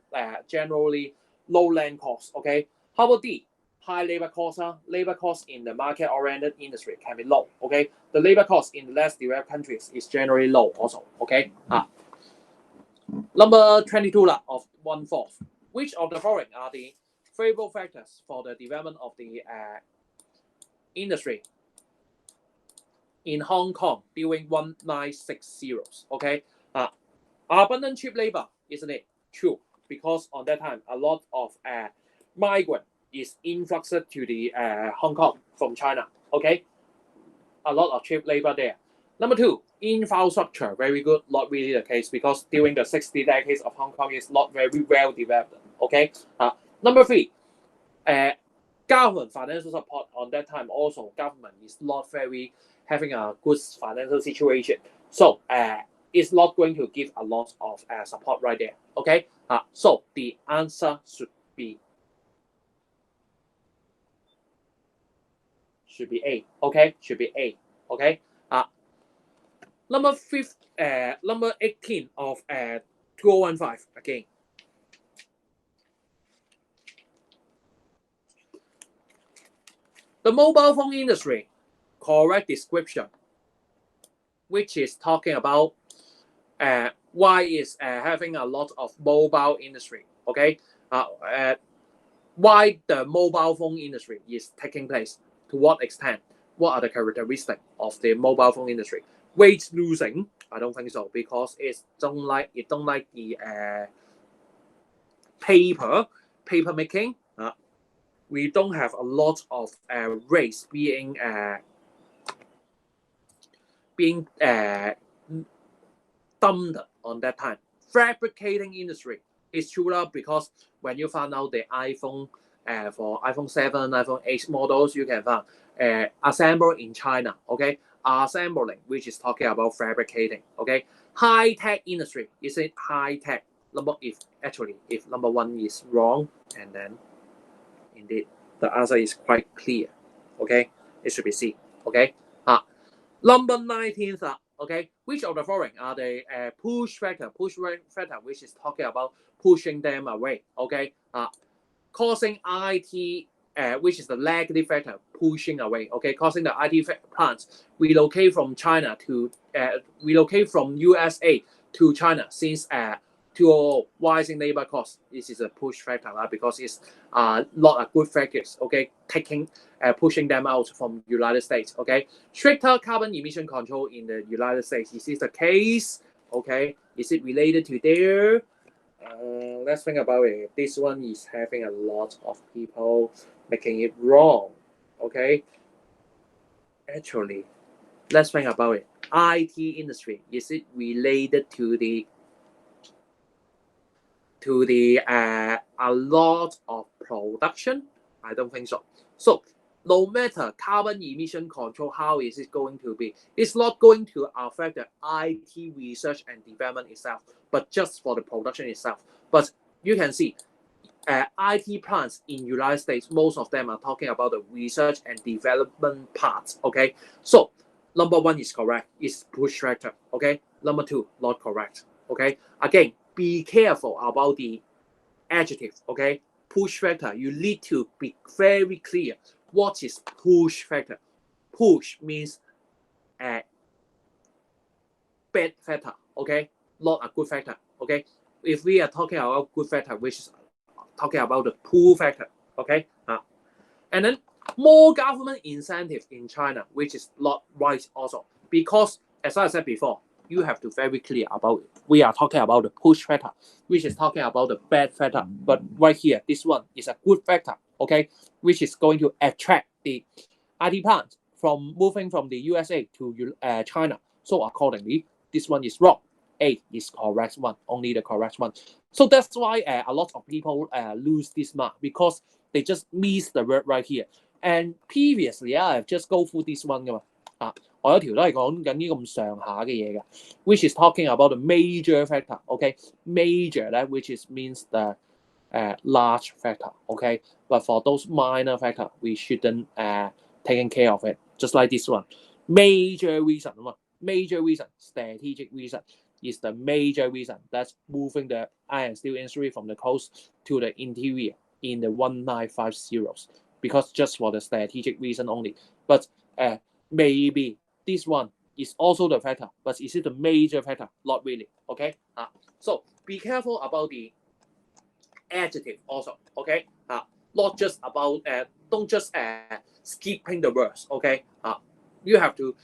A: low land cost. Okay, how about D? High labor costs. Labor costs in the market-oriented industry can be low. Okay, the labor cost in the less developed countries is generally low also. Okay, number 22 of 1/4. Which of the following are the favorable factors for the development of the industry in Hong Kong during 1960? Okay, abundant cheap labor, isn't it? True, because on that time a lot of migrant is influxed to the Hong Kong from China. Okay, a lot of cheap labor there. Number 2, infrastructure, very good. Not really the case, because during the 60 decades of Hong Kong is not very well developed. Okay. Number 3, government financial support on that time also, government is not very having a good financial situation, so it's not going to give a lot of support right there. Okay. So the answer should be A. Okay, should be A. Okay. Number 18 of 2015 again. The mobile phone industry, correct description, which is talking about why is having a lot of mobile industry. Okay, why the mobile phone industry is taking place, to what extent, what are the characteristics of the mobile phone industry? Weight losing, I don't think so, because it don't like the paper making. We don't have a lot of race being dumped on that time. Fabricating industry is true because when you find out the iPhone for iPhone 7, iPhone 8 models, you can find assembled in China. Okay, assembling, which is talking about fabricating. Okay, high tech industry, is it high tech? If number 1 is wrong, and then indeed the answer is quite clear. Okay, it should be C. Okay, number 19. Okay, which of the following are the push factor, which is talking about pushing them away. Okay, causing IT, which is the negative factor, pushing away. Okay, causing the IT plants relocate from China to relocate from USA to China since to rising labor costs. This is a push factor because it's not a good factors. Okay, pushing them out from United States. Okay, stricter carbon emission control in the United States. Is this the case? Okay, is it related to there? Let's think about it. This one is having a lot of people making it wrong. Okay, actually, let's think about it. IT industry, is it related to the a lot of production? I don't think so. So no matter carbon emission control, how is it going to be? It's not going to affect the IT research and development itself, but just for the production itself. But you can see IT plants in United States, most of them are talking about the research and development parts. Okay, so number 1 is correct, it's push factor. Okay, number 2 not correct. Okay, again, be careful about the adjective. Okay, push factor, you need to be very clear what is push factor. Push means bad factor. Okay, not a good factor. Okay, if we are talking about good factor, which is talking about the pull factor. Okay, and then more government incentive in China, which is not right also, because as I said before, you have to very clear about it. We are talking about the push factor, which is talking about the bad factor. But right here, this one is a good factor. Okay, which is going to attract the IT plants from moving from the USA to China. So accordingly, this one is wrong. A is correct one, only the correct one. So that's why a lot of people lose this mark because they just miss the word right here. And previously, I've just go through this one 噶嘛。我有條都係講緊呢咁上下嘅嘢嘅 ，which is talking about the major factor. Okay, major 咧 which is means the large factor. Okay, but for those minor factor, we shouldn't taking care of it. Just like this one, major reason 啊嘛 ，major reason, strategic reason is the major reason that's moving the iron steel industry from the coast to the interior in the 1950s because just for the strategic reason only. But maybe this one is also the factor, but is it the major factor? Not really. Okay. So be careful about the adjective also. Okay. Not just about don't just skipping the words. Okay. You have to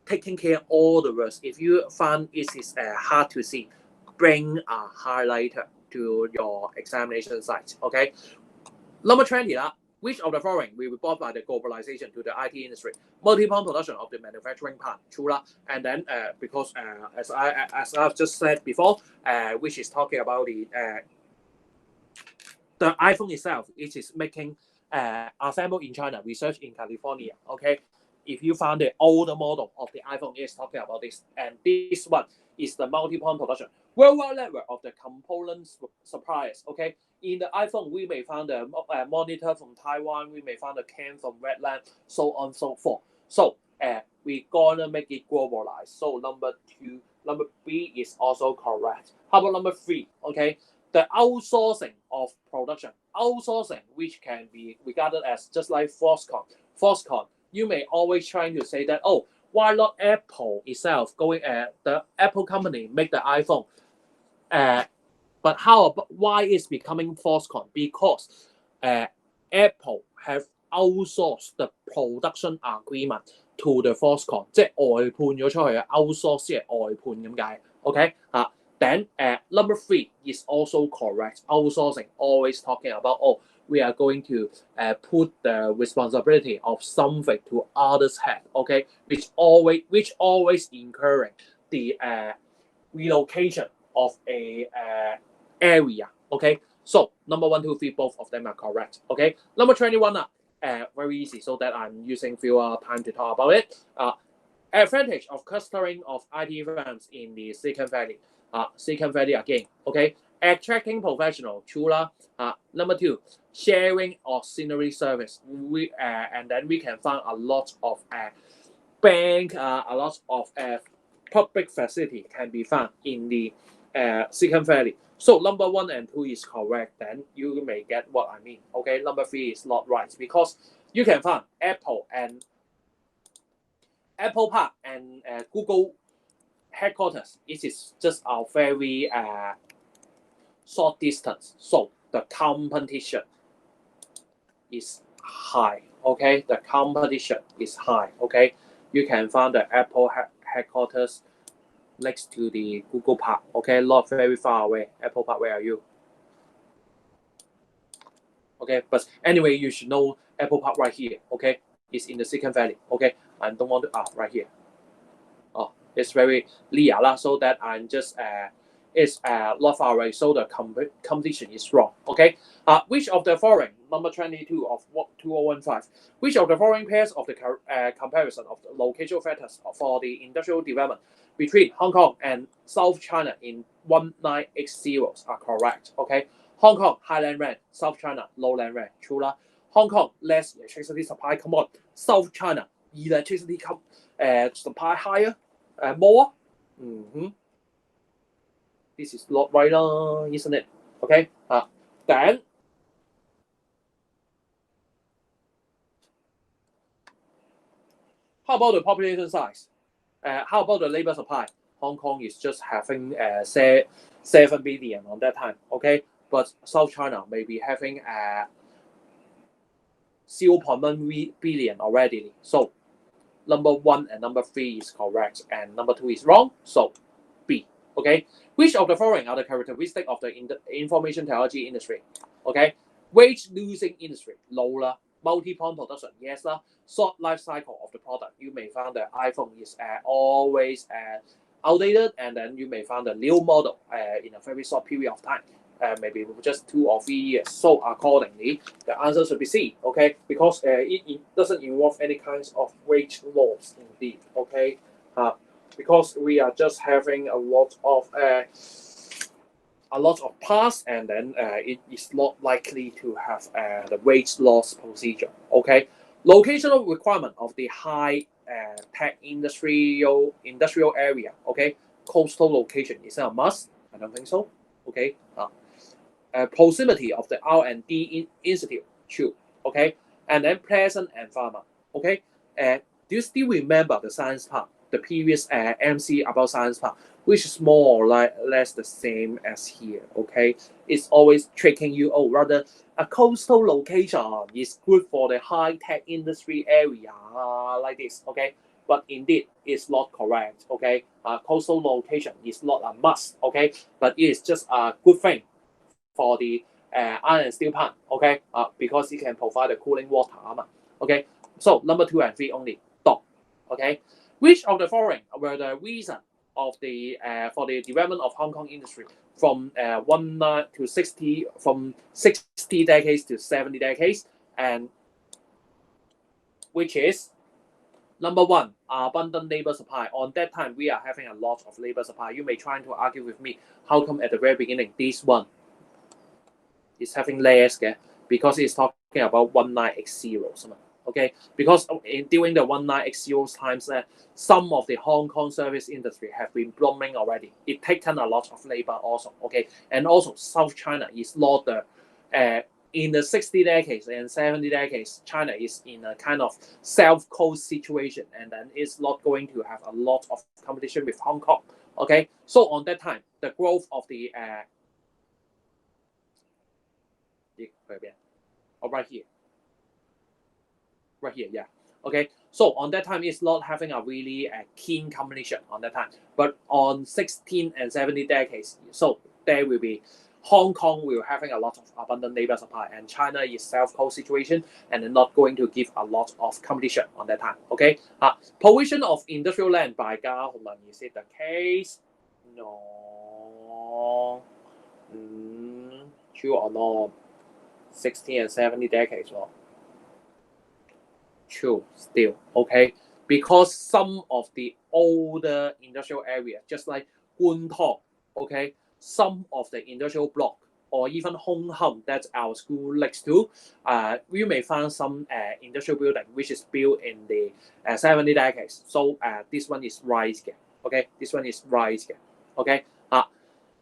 A: taking care all the words. If you find it is hard to see, bring a highlighter to your examination site. Okay. Number 20 which of the following will be brought by the globalization to the IT industry? Multi-point production of the manufacturing part, true and then because as I've just said before, which is talking about the iPhone itself, it is making assembled in China, research in California. Okay, if you found the older model of the iPhone, it's talking about this, and this one is the multi-point production worldwide network of the component suppliers. Okay. In the iPhone, we may find a monitor from Taiwan, we may find a cam from Redland, so on and so forth. So we're gonna make it globalized. So number B is also correct. How about number 3? Okay, the outsourcing of production. Outsourcing, which can be regarded as just like Foxconn. Foxconn, you may always trying to say that, oh, why not Apple itself going the Apple company make the iPhone? But how about why it's becoming Foxconn? Because Apple have outsourced the production agreement to the Foxconn， 即係外判咗出去嘅 outsource 即係外判咁解。OK then number 3 is also correct. Outsourcing always talking about we are going to put the responsibility of something to others' head. Okay, which always incurring the relocation of a area. Okay, so number 1, 2, 3, both of them are correct. Okay, number 21 very easy, so that I'm using fewer time to talk about it. Advantage of clustering of IT firms in the Silicon Valley. Silicon Valley again. Okay, attracting professional, true number 2, sharing auxiliary service. And then we can find a lot of bank, a lot of public facility can be found in the Silicon Valley. So number 1 and 2 is correct. Then you may get what I mean. Okay, number 3 is not right because you can find Apple Park and Google headquarters. It is just a very short distance. So the competition is high. Okay, the competition is high. Okay, you can find the Apple headquarters next to the Google Park. Okay, not very far away. Apple Park, where are you? Okay, but anyway, you should know Apple Park right here. Okay, it's in the Silicon Valley. Okay, I don't want to right here. Oh, it's very near so that I'm just it's not far away. So the competition is wrong. Okay, which of the following, number 22 of 2015, which of the following pairs of the comparison of the location factors for the industrial development between Hong Kong and South China in 1980 are correct. Okay, Hong Kong highland rent, South China lowland rent, true Hong Kong less electricity supply, come on. South China electricity supply higher, more. This is not right, isn't it? Okay. Then how about the population size? How about the labor supply? Hong Kong is just having 7 billion on that time. Okay, but South China may be having 0.1 billion already. So number 1 and number 3 is correct, and number 2 is wrong. So B. Okay, which of the following are the characteristics of the information technology industry? Okay, wage losing industry, low multi-point production, yes lah. Short life cycle of the product, you may find the iPhone is always outdated, and then you may find a new model in a very short period of time, maybe just 2 or 3 years. So accordingly, the answer should be C, okay? Because it doesn't involve any kinds of wage loss indeed, okay? Because we are just having a lot of parts, and then it is not likely to have the wage loss procedure, okay? Locational requirement of the high tech industrial area, okay? Coastal location is that a must? I don't think so, okay? Proximity of the R&D institute, true, okay? And then pleasant environment, okay? Do you still remember the science part, the previous MC about science part, which is more or less the same as here, okay? It's always tricking you, oh, rather a coastal location is good for the high-tech industry area, like this, okay? But indeed, it's not correct, okay? Coastal location is not a must, okay? But it is just a good thing for the iron and steel plant, okay? Because it can provide the cooling water, okay? So number 2 and 3 only, dot, okay? Which of the following were the reason of the for the development of Hong Kong industry from 19 to 60, from 60 decades to 70 decades, and which is number 1, abundant labor supply. On that time, we are having a lot of labor supply. You may try to argue with me, how come at the very beginning this one is having less, because it's talking about 1980, okay? Because during the 1980 times, some of the Hong Kong service industry have been blooming already. It taken a lot of labor also, okay? And also South China is not the in the 60 decades and 70 decades, China is in a kind of self-coast situation, and then it's not going to have a lot of competition with Hong Kong, okay? So on that time, the growth of the right here, yeah, okay. So on that time, it's not having a really keen competition on that time. But on 16 and 70 decades, so there will be Hong Kong will having a lot of abundant labor supply, and China is self-coast situation, and they're not going to give a lot of competition on that time, okay. Provision of industrial land by government, is it the case? No. True or not? 60 and 70 decades, well, true still, okay? Because some of the older industrial areas, just like Kwun Tong, okay, some of the industrial block, or even Hong Kong, that's our school next to, we may find some industrial building which is built in the 70 decades. So this one is right, okay? This one is right, okay?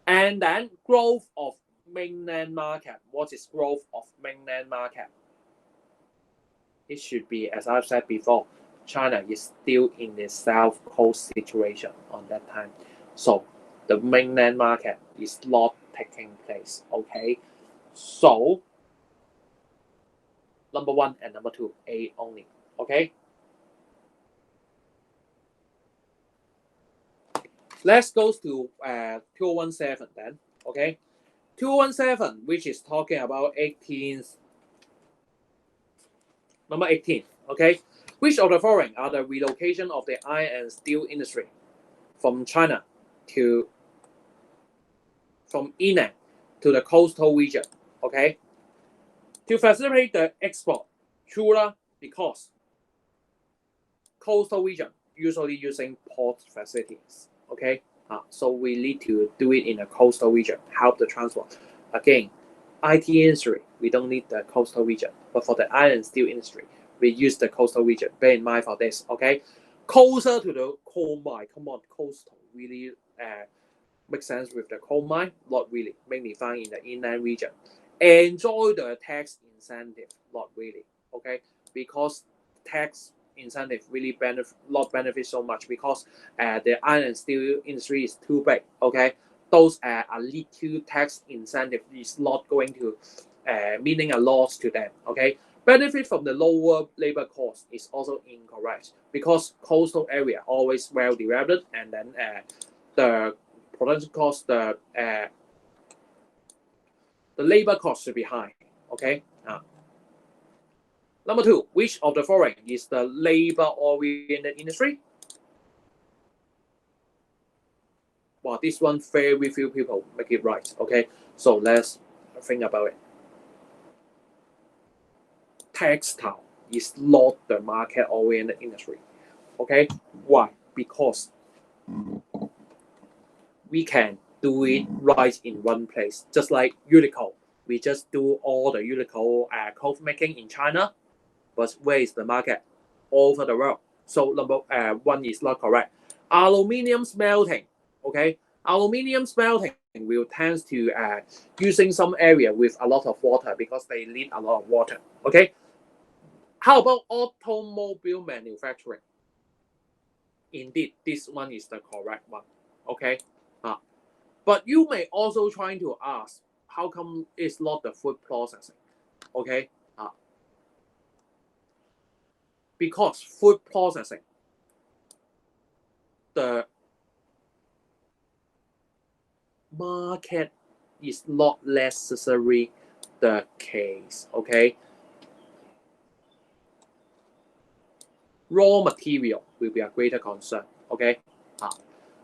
A: And then growth of mainland market. What is growth of mainland market? It should be, as I've said before, China is still in the South Coast situation on that time. So the mainland market is not taking place, okay? So number 1 and number 2, A only, okay? Let's go to 2017 then, okay? 2017, which is talking about 18th, number 18, okay? Which of the following are the relocation of the iron and steel industry from China to, from inland to the coastal region, okay? To facilitate the export, true, because coastal region usually using port facilities, okay? So we need to do it in a coastal region, help the transport. Again, IT industry, we don't need the coastal region, but for the iron and steel industry, we use the coastal region. Bear in mind for this, okay? Closer to the coal mine, come on, coastal really makes sense with the coal mine? Not really, mainly found in the inland region. Enjoy the tax incentive? Not really, okay? Because tax incentive really not benefit so much, because the iron and steel industry is too big, okay? Those a little tax incentive is not going to meaning a loss to them, okay? Benefit from the lower labor cost is also incorrect, because coastal area always well developed, and then the production cost, the labor cost should be high, okay? Number 2, which of the following is the labor-oriented industry? Well, this one very few people make it right. Okay, so let's think about it. Textile is not the market-oriented industry. Okay, why? Because we can do it right in one place, just like Uniqlo. We just do all the Uniqlo clothes making in China, but where is the market? All over the world. So number 1 is not correct. Aluminium smelting, okay? Aluminium smelting will tend to using some area with a lot of water because they need a lot of water, okay? How about automobile manufacturing? Indeed, this one is the correct one, okay? But you may also try to ask, how come it's not the food processing, okay? Because food processing, the market is not necessarily the case, okay? Raw material will be a greater concern, okay?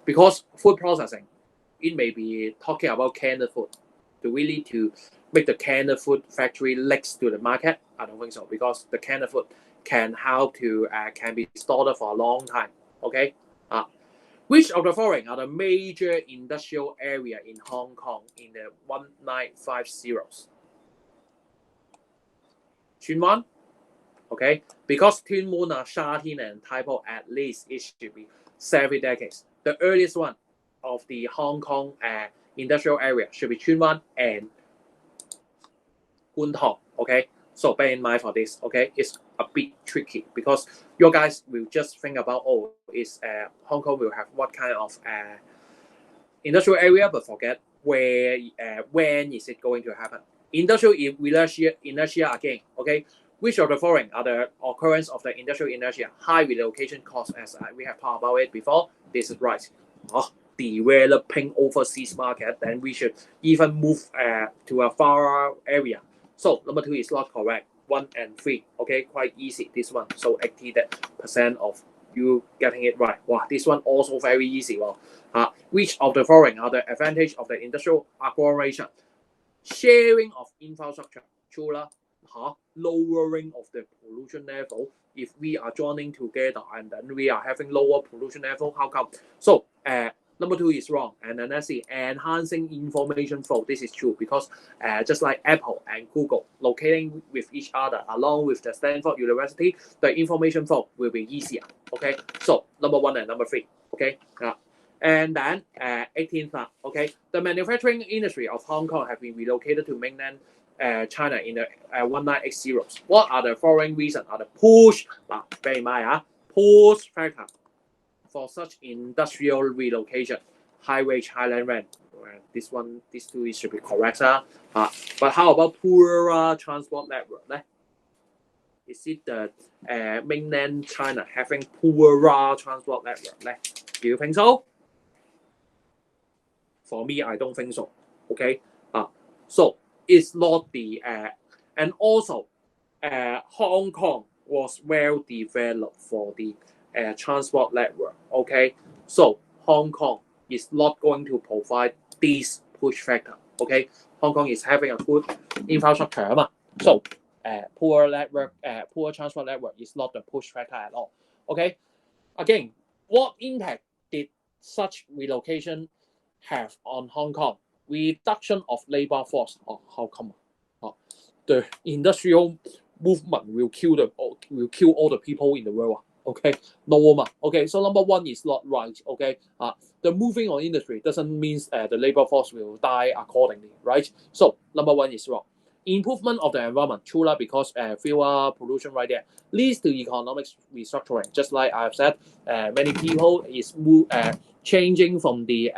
A: Because food processing, it may be talking about canned food. Do we need to make the canned food factory next to the market? I don't think so, because the canned food can be stored for a long time, okay? Which of the following are the major industrial area in Hong Kong in the 1950s? Tsuen Wan, okay? Because Tuen Mun, Sha Tin, and Tai Po, at least it should be 7 decades. The earliest one of the Hong Kong industrial area should be Tsuen Wan and Kwun Tong, okay? So bear in mind for this, okay? It's a bit tricky because you guys will just think about, is Hong Kong will have what kind of industrial area, but forget where, when is it going to happen? Industrial inertia again, okay? Which of the following are the occurrence of the industrial inertia? High relocation costs, as we have talked about it before. This is right. Developing overseas market, then we should even move to a far area. So number 2 is not correct. 1 and 3, okay, quite easy this one. So 80% of you getting it right. Wow, this one also very easy. Which of the following are the advantage of the industrial agglomeration? Sharing of infrastructure, true lah. Lowering of the pollution level. If we are joining together and then we are having lower pollution level, how come? So number 2 is wrong. And then let's see, enhancing information flow. This is true because just like Apple and Google locating with each other along with the Stanford University, the information flow will be easier. Okay, so number 1 and number 3. Okay, and then 18th, okay, the manufacturing industry of Hong Kong have been relocated to mainland China in the 1980s. What are the following reasons? Are the push, bear in mind, push factor for such industrial relocation? High wage, high land rent. These two should be correct. But how about poorer transport network? Is it the mainland China having poorer transport network? Do you think so? For me, I don't think so. Okay. So it's not the and also Hong Kong was well developed for the transport network. Okay, so Hong Kong is not going to provide this push factor. Okay, Hong Kong is having a good infrastructure, so poor network, poor transport network is not the push factor at all. Okay, again, what impact did such relocation have on Hong Kong? Reduction of labor force. How come? The industrial movement will kill all the people in the world. Okay, no. Okay, so number 1 is not right. Okay, the moving on industry doesn't mean the labor force will die accordingly, right? So number 1 is wrong. Improvement of the environment, true lah, because fewer pollution right there leads to economic restructuring. Just like I have said, many people is changing from the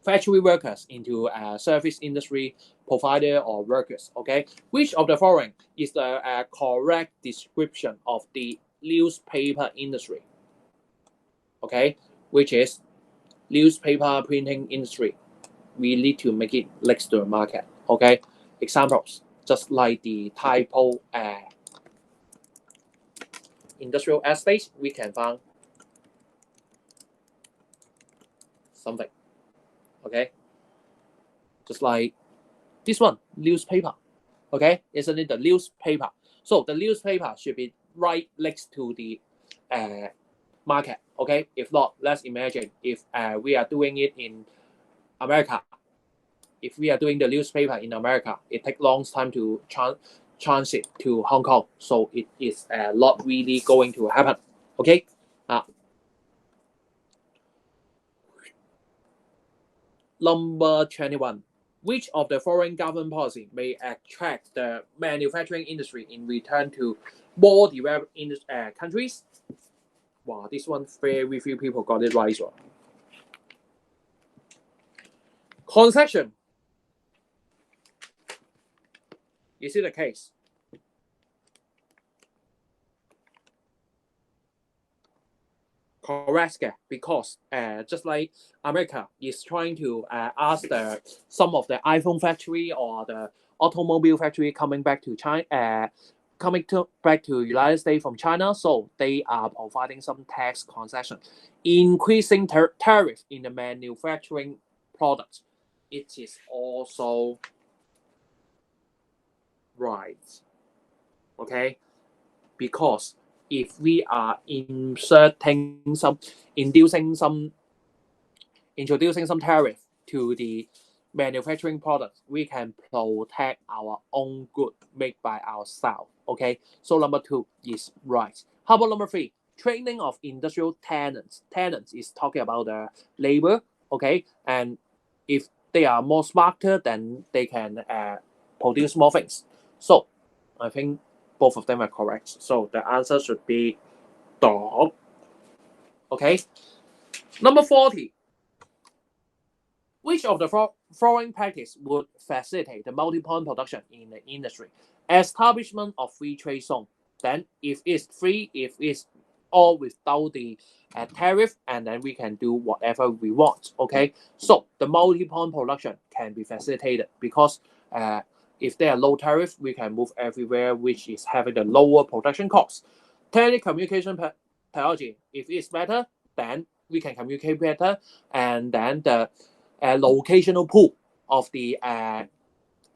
A: factory workers into service industry provider or workers. Okay, which of the following is the correct description of the newspaper industry? Okay, which is newspaper printing industry. We need to make it next to the market. Okay, examples just like the Tai Po industrial estate, we can find something. Okay, just like this one, newspaper. Okay, isn't it the newspaper? So the newspaper should be right next to the market. Okay, if not, let's imagine if we are doing it in America. If we are doing the newspaper in America, it takes long time to transit to Hong Kong, so it is not really going to happen. Okay. Number 21. Which of the foreign government policy may attract the manufacturing industry in return to more developed countries? Wow, this one very few people got it right. So. Concession. Is it the case? Correct, because just like America is trying to ask some of the iPhone factory or the automobile factory coming back to China, back to United States from China, so they are providing some tax concession, increasing tariff in the manufacturing products. It is also right, okay, because if we are introducing some tariff to the manufacturing products, we can protect our own good made by ourselves. Okay, so number 2 is right. How about number 3? Training of industrial tenants. Tenants is talking about the labor. Okay, and if they are more smarter, then they can produce more things. So I think both of them are correct. So the answer should be dog. Okay. Number 40. Which of the following practice would facilitate the multi-point production in the industry? Establishment of free trade zone. Then if it's free, if it's all without the tariff, and then we can do whatever we want. Okay. So the multi-point production can be facilitated because if there are low tariff, we can move everywhere, which is having the lower production cost. Telecommunication technology, if it's better, then we can communicate better, and then the locational pool of the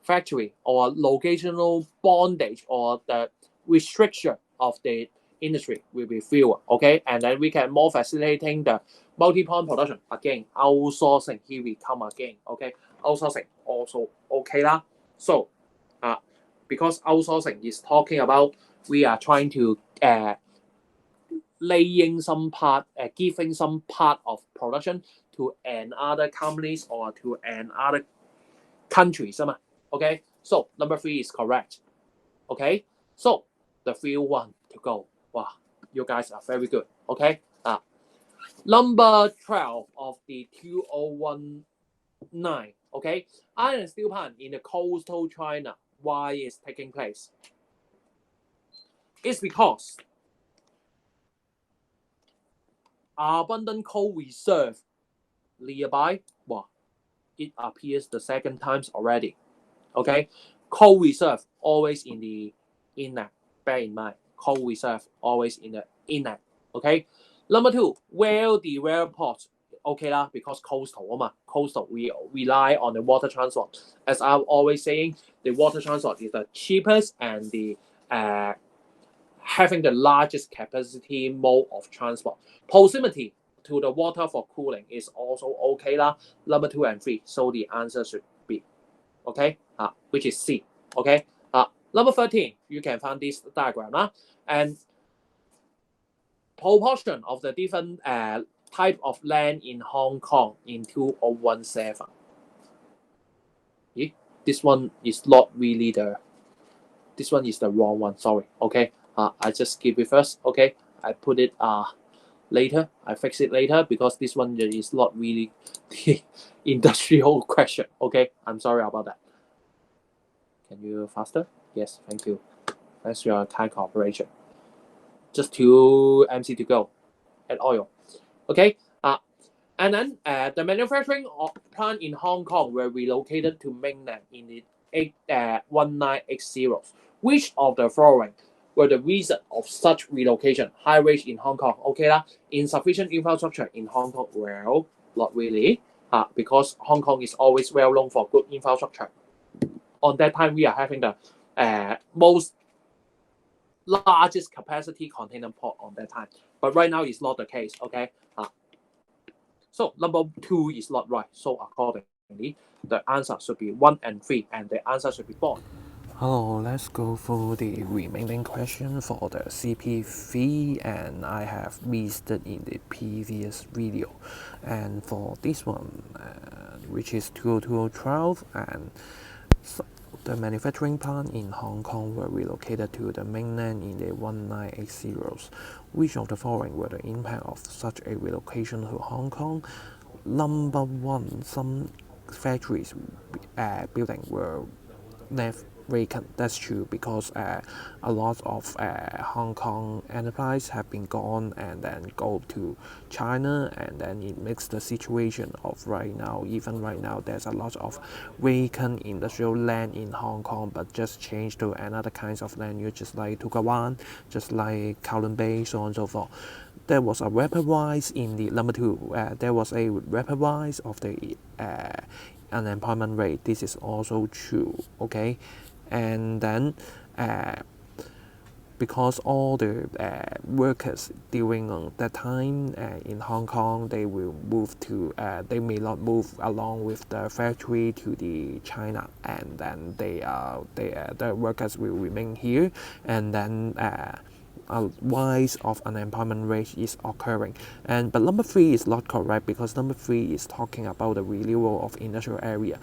A: factory or locational bondage or the restriction of the industry will be fewer. Okay, and then we can more facilitating the multi-point production. Again, outsourcing, here we come again. Okay, outsourcing also okay lah. So, because outsourcing is talking about we are trying to laying some part, giving some part of production to another companies or to another countries. Okay, so number 3 is correct. Okay, so the few one to go. Wow, you guys are very good. Okay, number 12 of the 2019. Okay, iron and steel plant in the coastal China. Why is taking place? It's because abundant coal reserve nearby. Wow, it appears the second times already. Okay, coal reserve always in the inlet. Bear in mind, coal reserve always in the inlet. Okay, number 2, well-developed ports. Okay lah, because coastal coastal we rely on the water transport. As I'm always saying, the water transport is the cheapest and the having the largest capacity mode of transport. Proximity to the water for cooling is also okay lah. Number 2 and 3. So the answer should be okay, which is C. Okay, number 13. You can find this diagram and proportion of the different type of land in Hong Kong in 2017. This one is not really this one is the wrong one. Sorry. Okay, I just skip it first. Okay, I put it later. I fix it later because this one is not really the industrial question. Okay, I'm sorry about that. Can you faster? Yes, thank you. Thanks for your kind cooperation. Just 2 MC to go and oil. Okay, and then the manufacturing plant in Hong Kong were relocated to Mainland in the 1980s. Which of the following were the reason of such relocation. High wage in Hong Kong, okay lah. Insufficient infrastructure in Hong Kong, well, not really, because Hong Kong is always well known for good infrastructure. On that time, we are having the most largest capacity container port on that time. But right now, it's not the case, okay? So number 2 is not right. So accordingly, the answer should be 1 and 3, and the answer should be 4.
B: Hello, let's go through the remaining question for the CP3, and I have listed in the previous video. And for this one, which is 2012, and the manufacturing plant in Hong Kong were relocated to the mainland in the 1980s. Which of the following were the impact of such a relocation to Hong Kong? Number 1, some factories building were left vacant. That's true, because a lot of Hong Kong enterprise have been gone and then go to China, and then it makes the situation of right now, even right now, there's a lot of vacant industrial land in Hong Kong, but just change to another kinds of land use, just like Tukawan, just like Kowloon Bay, so on and so forth. There was a rapid rise in the number 2. There was a rapid rise of the unemployment rate. This is also true, okay? And then because all the workers during that time in Hong Kong, they will move to, they may not move along with the factory to the China, and then the workers will remain here, and then a rise of unemployment rate is occurring. But number 3 is not correct, because number 3 is talking about the renewal of industrial area.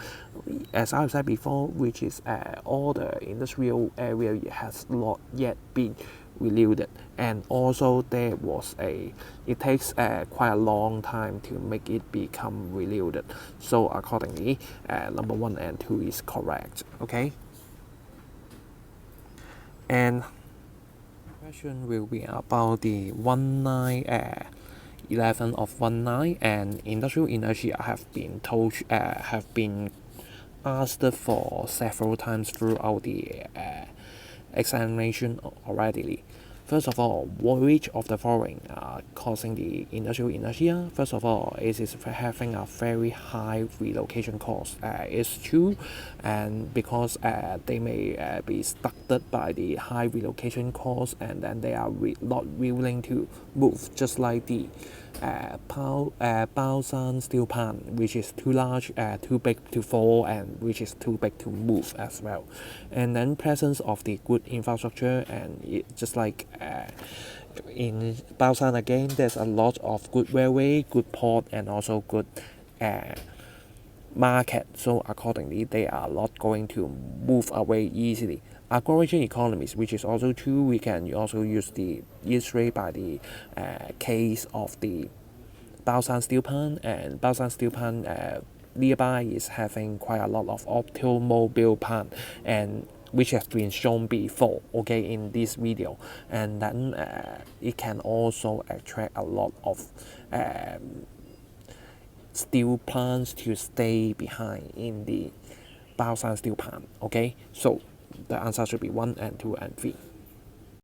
B: As I've said before, which is all the industrial area has not yet been renewed, and also there was it takes quite a long time to make it become renewed. So accordingly, number 1 and 2 is correct, okay? And question will be about the 11 of 19, and industrial energy have been told have been asked for several times throughout the examination already. First of all, which of the following are causing the industrial inertia? First of all, it is having a very high relocation cost. It's true, and because they may be stuck by the high relocation cost, and then they are not willing to move, just like the Baoshan steel plant, which is too large, too big to fall, and which is too big to move as well. And then presence of the good infrastructure, and just like in Baoshan again, there's a lot of good railway, good port, and also good market. So accordingly, they are not going to move away easily. Aggregation economies, which is also true, we can also use the illustrate by the case of the Baoshan steel plant, and Baoshan steel plant nearby is having quite a lot of automobile plant, and which has been shown before, okay, in this video. And then it can also attract a lot of steel plants to stay behind in the Baoshan steel plant, okay? So the answer should be 1 and 2 and 3.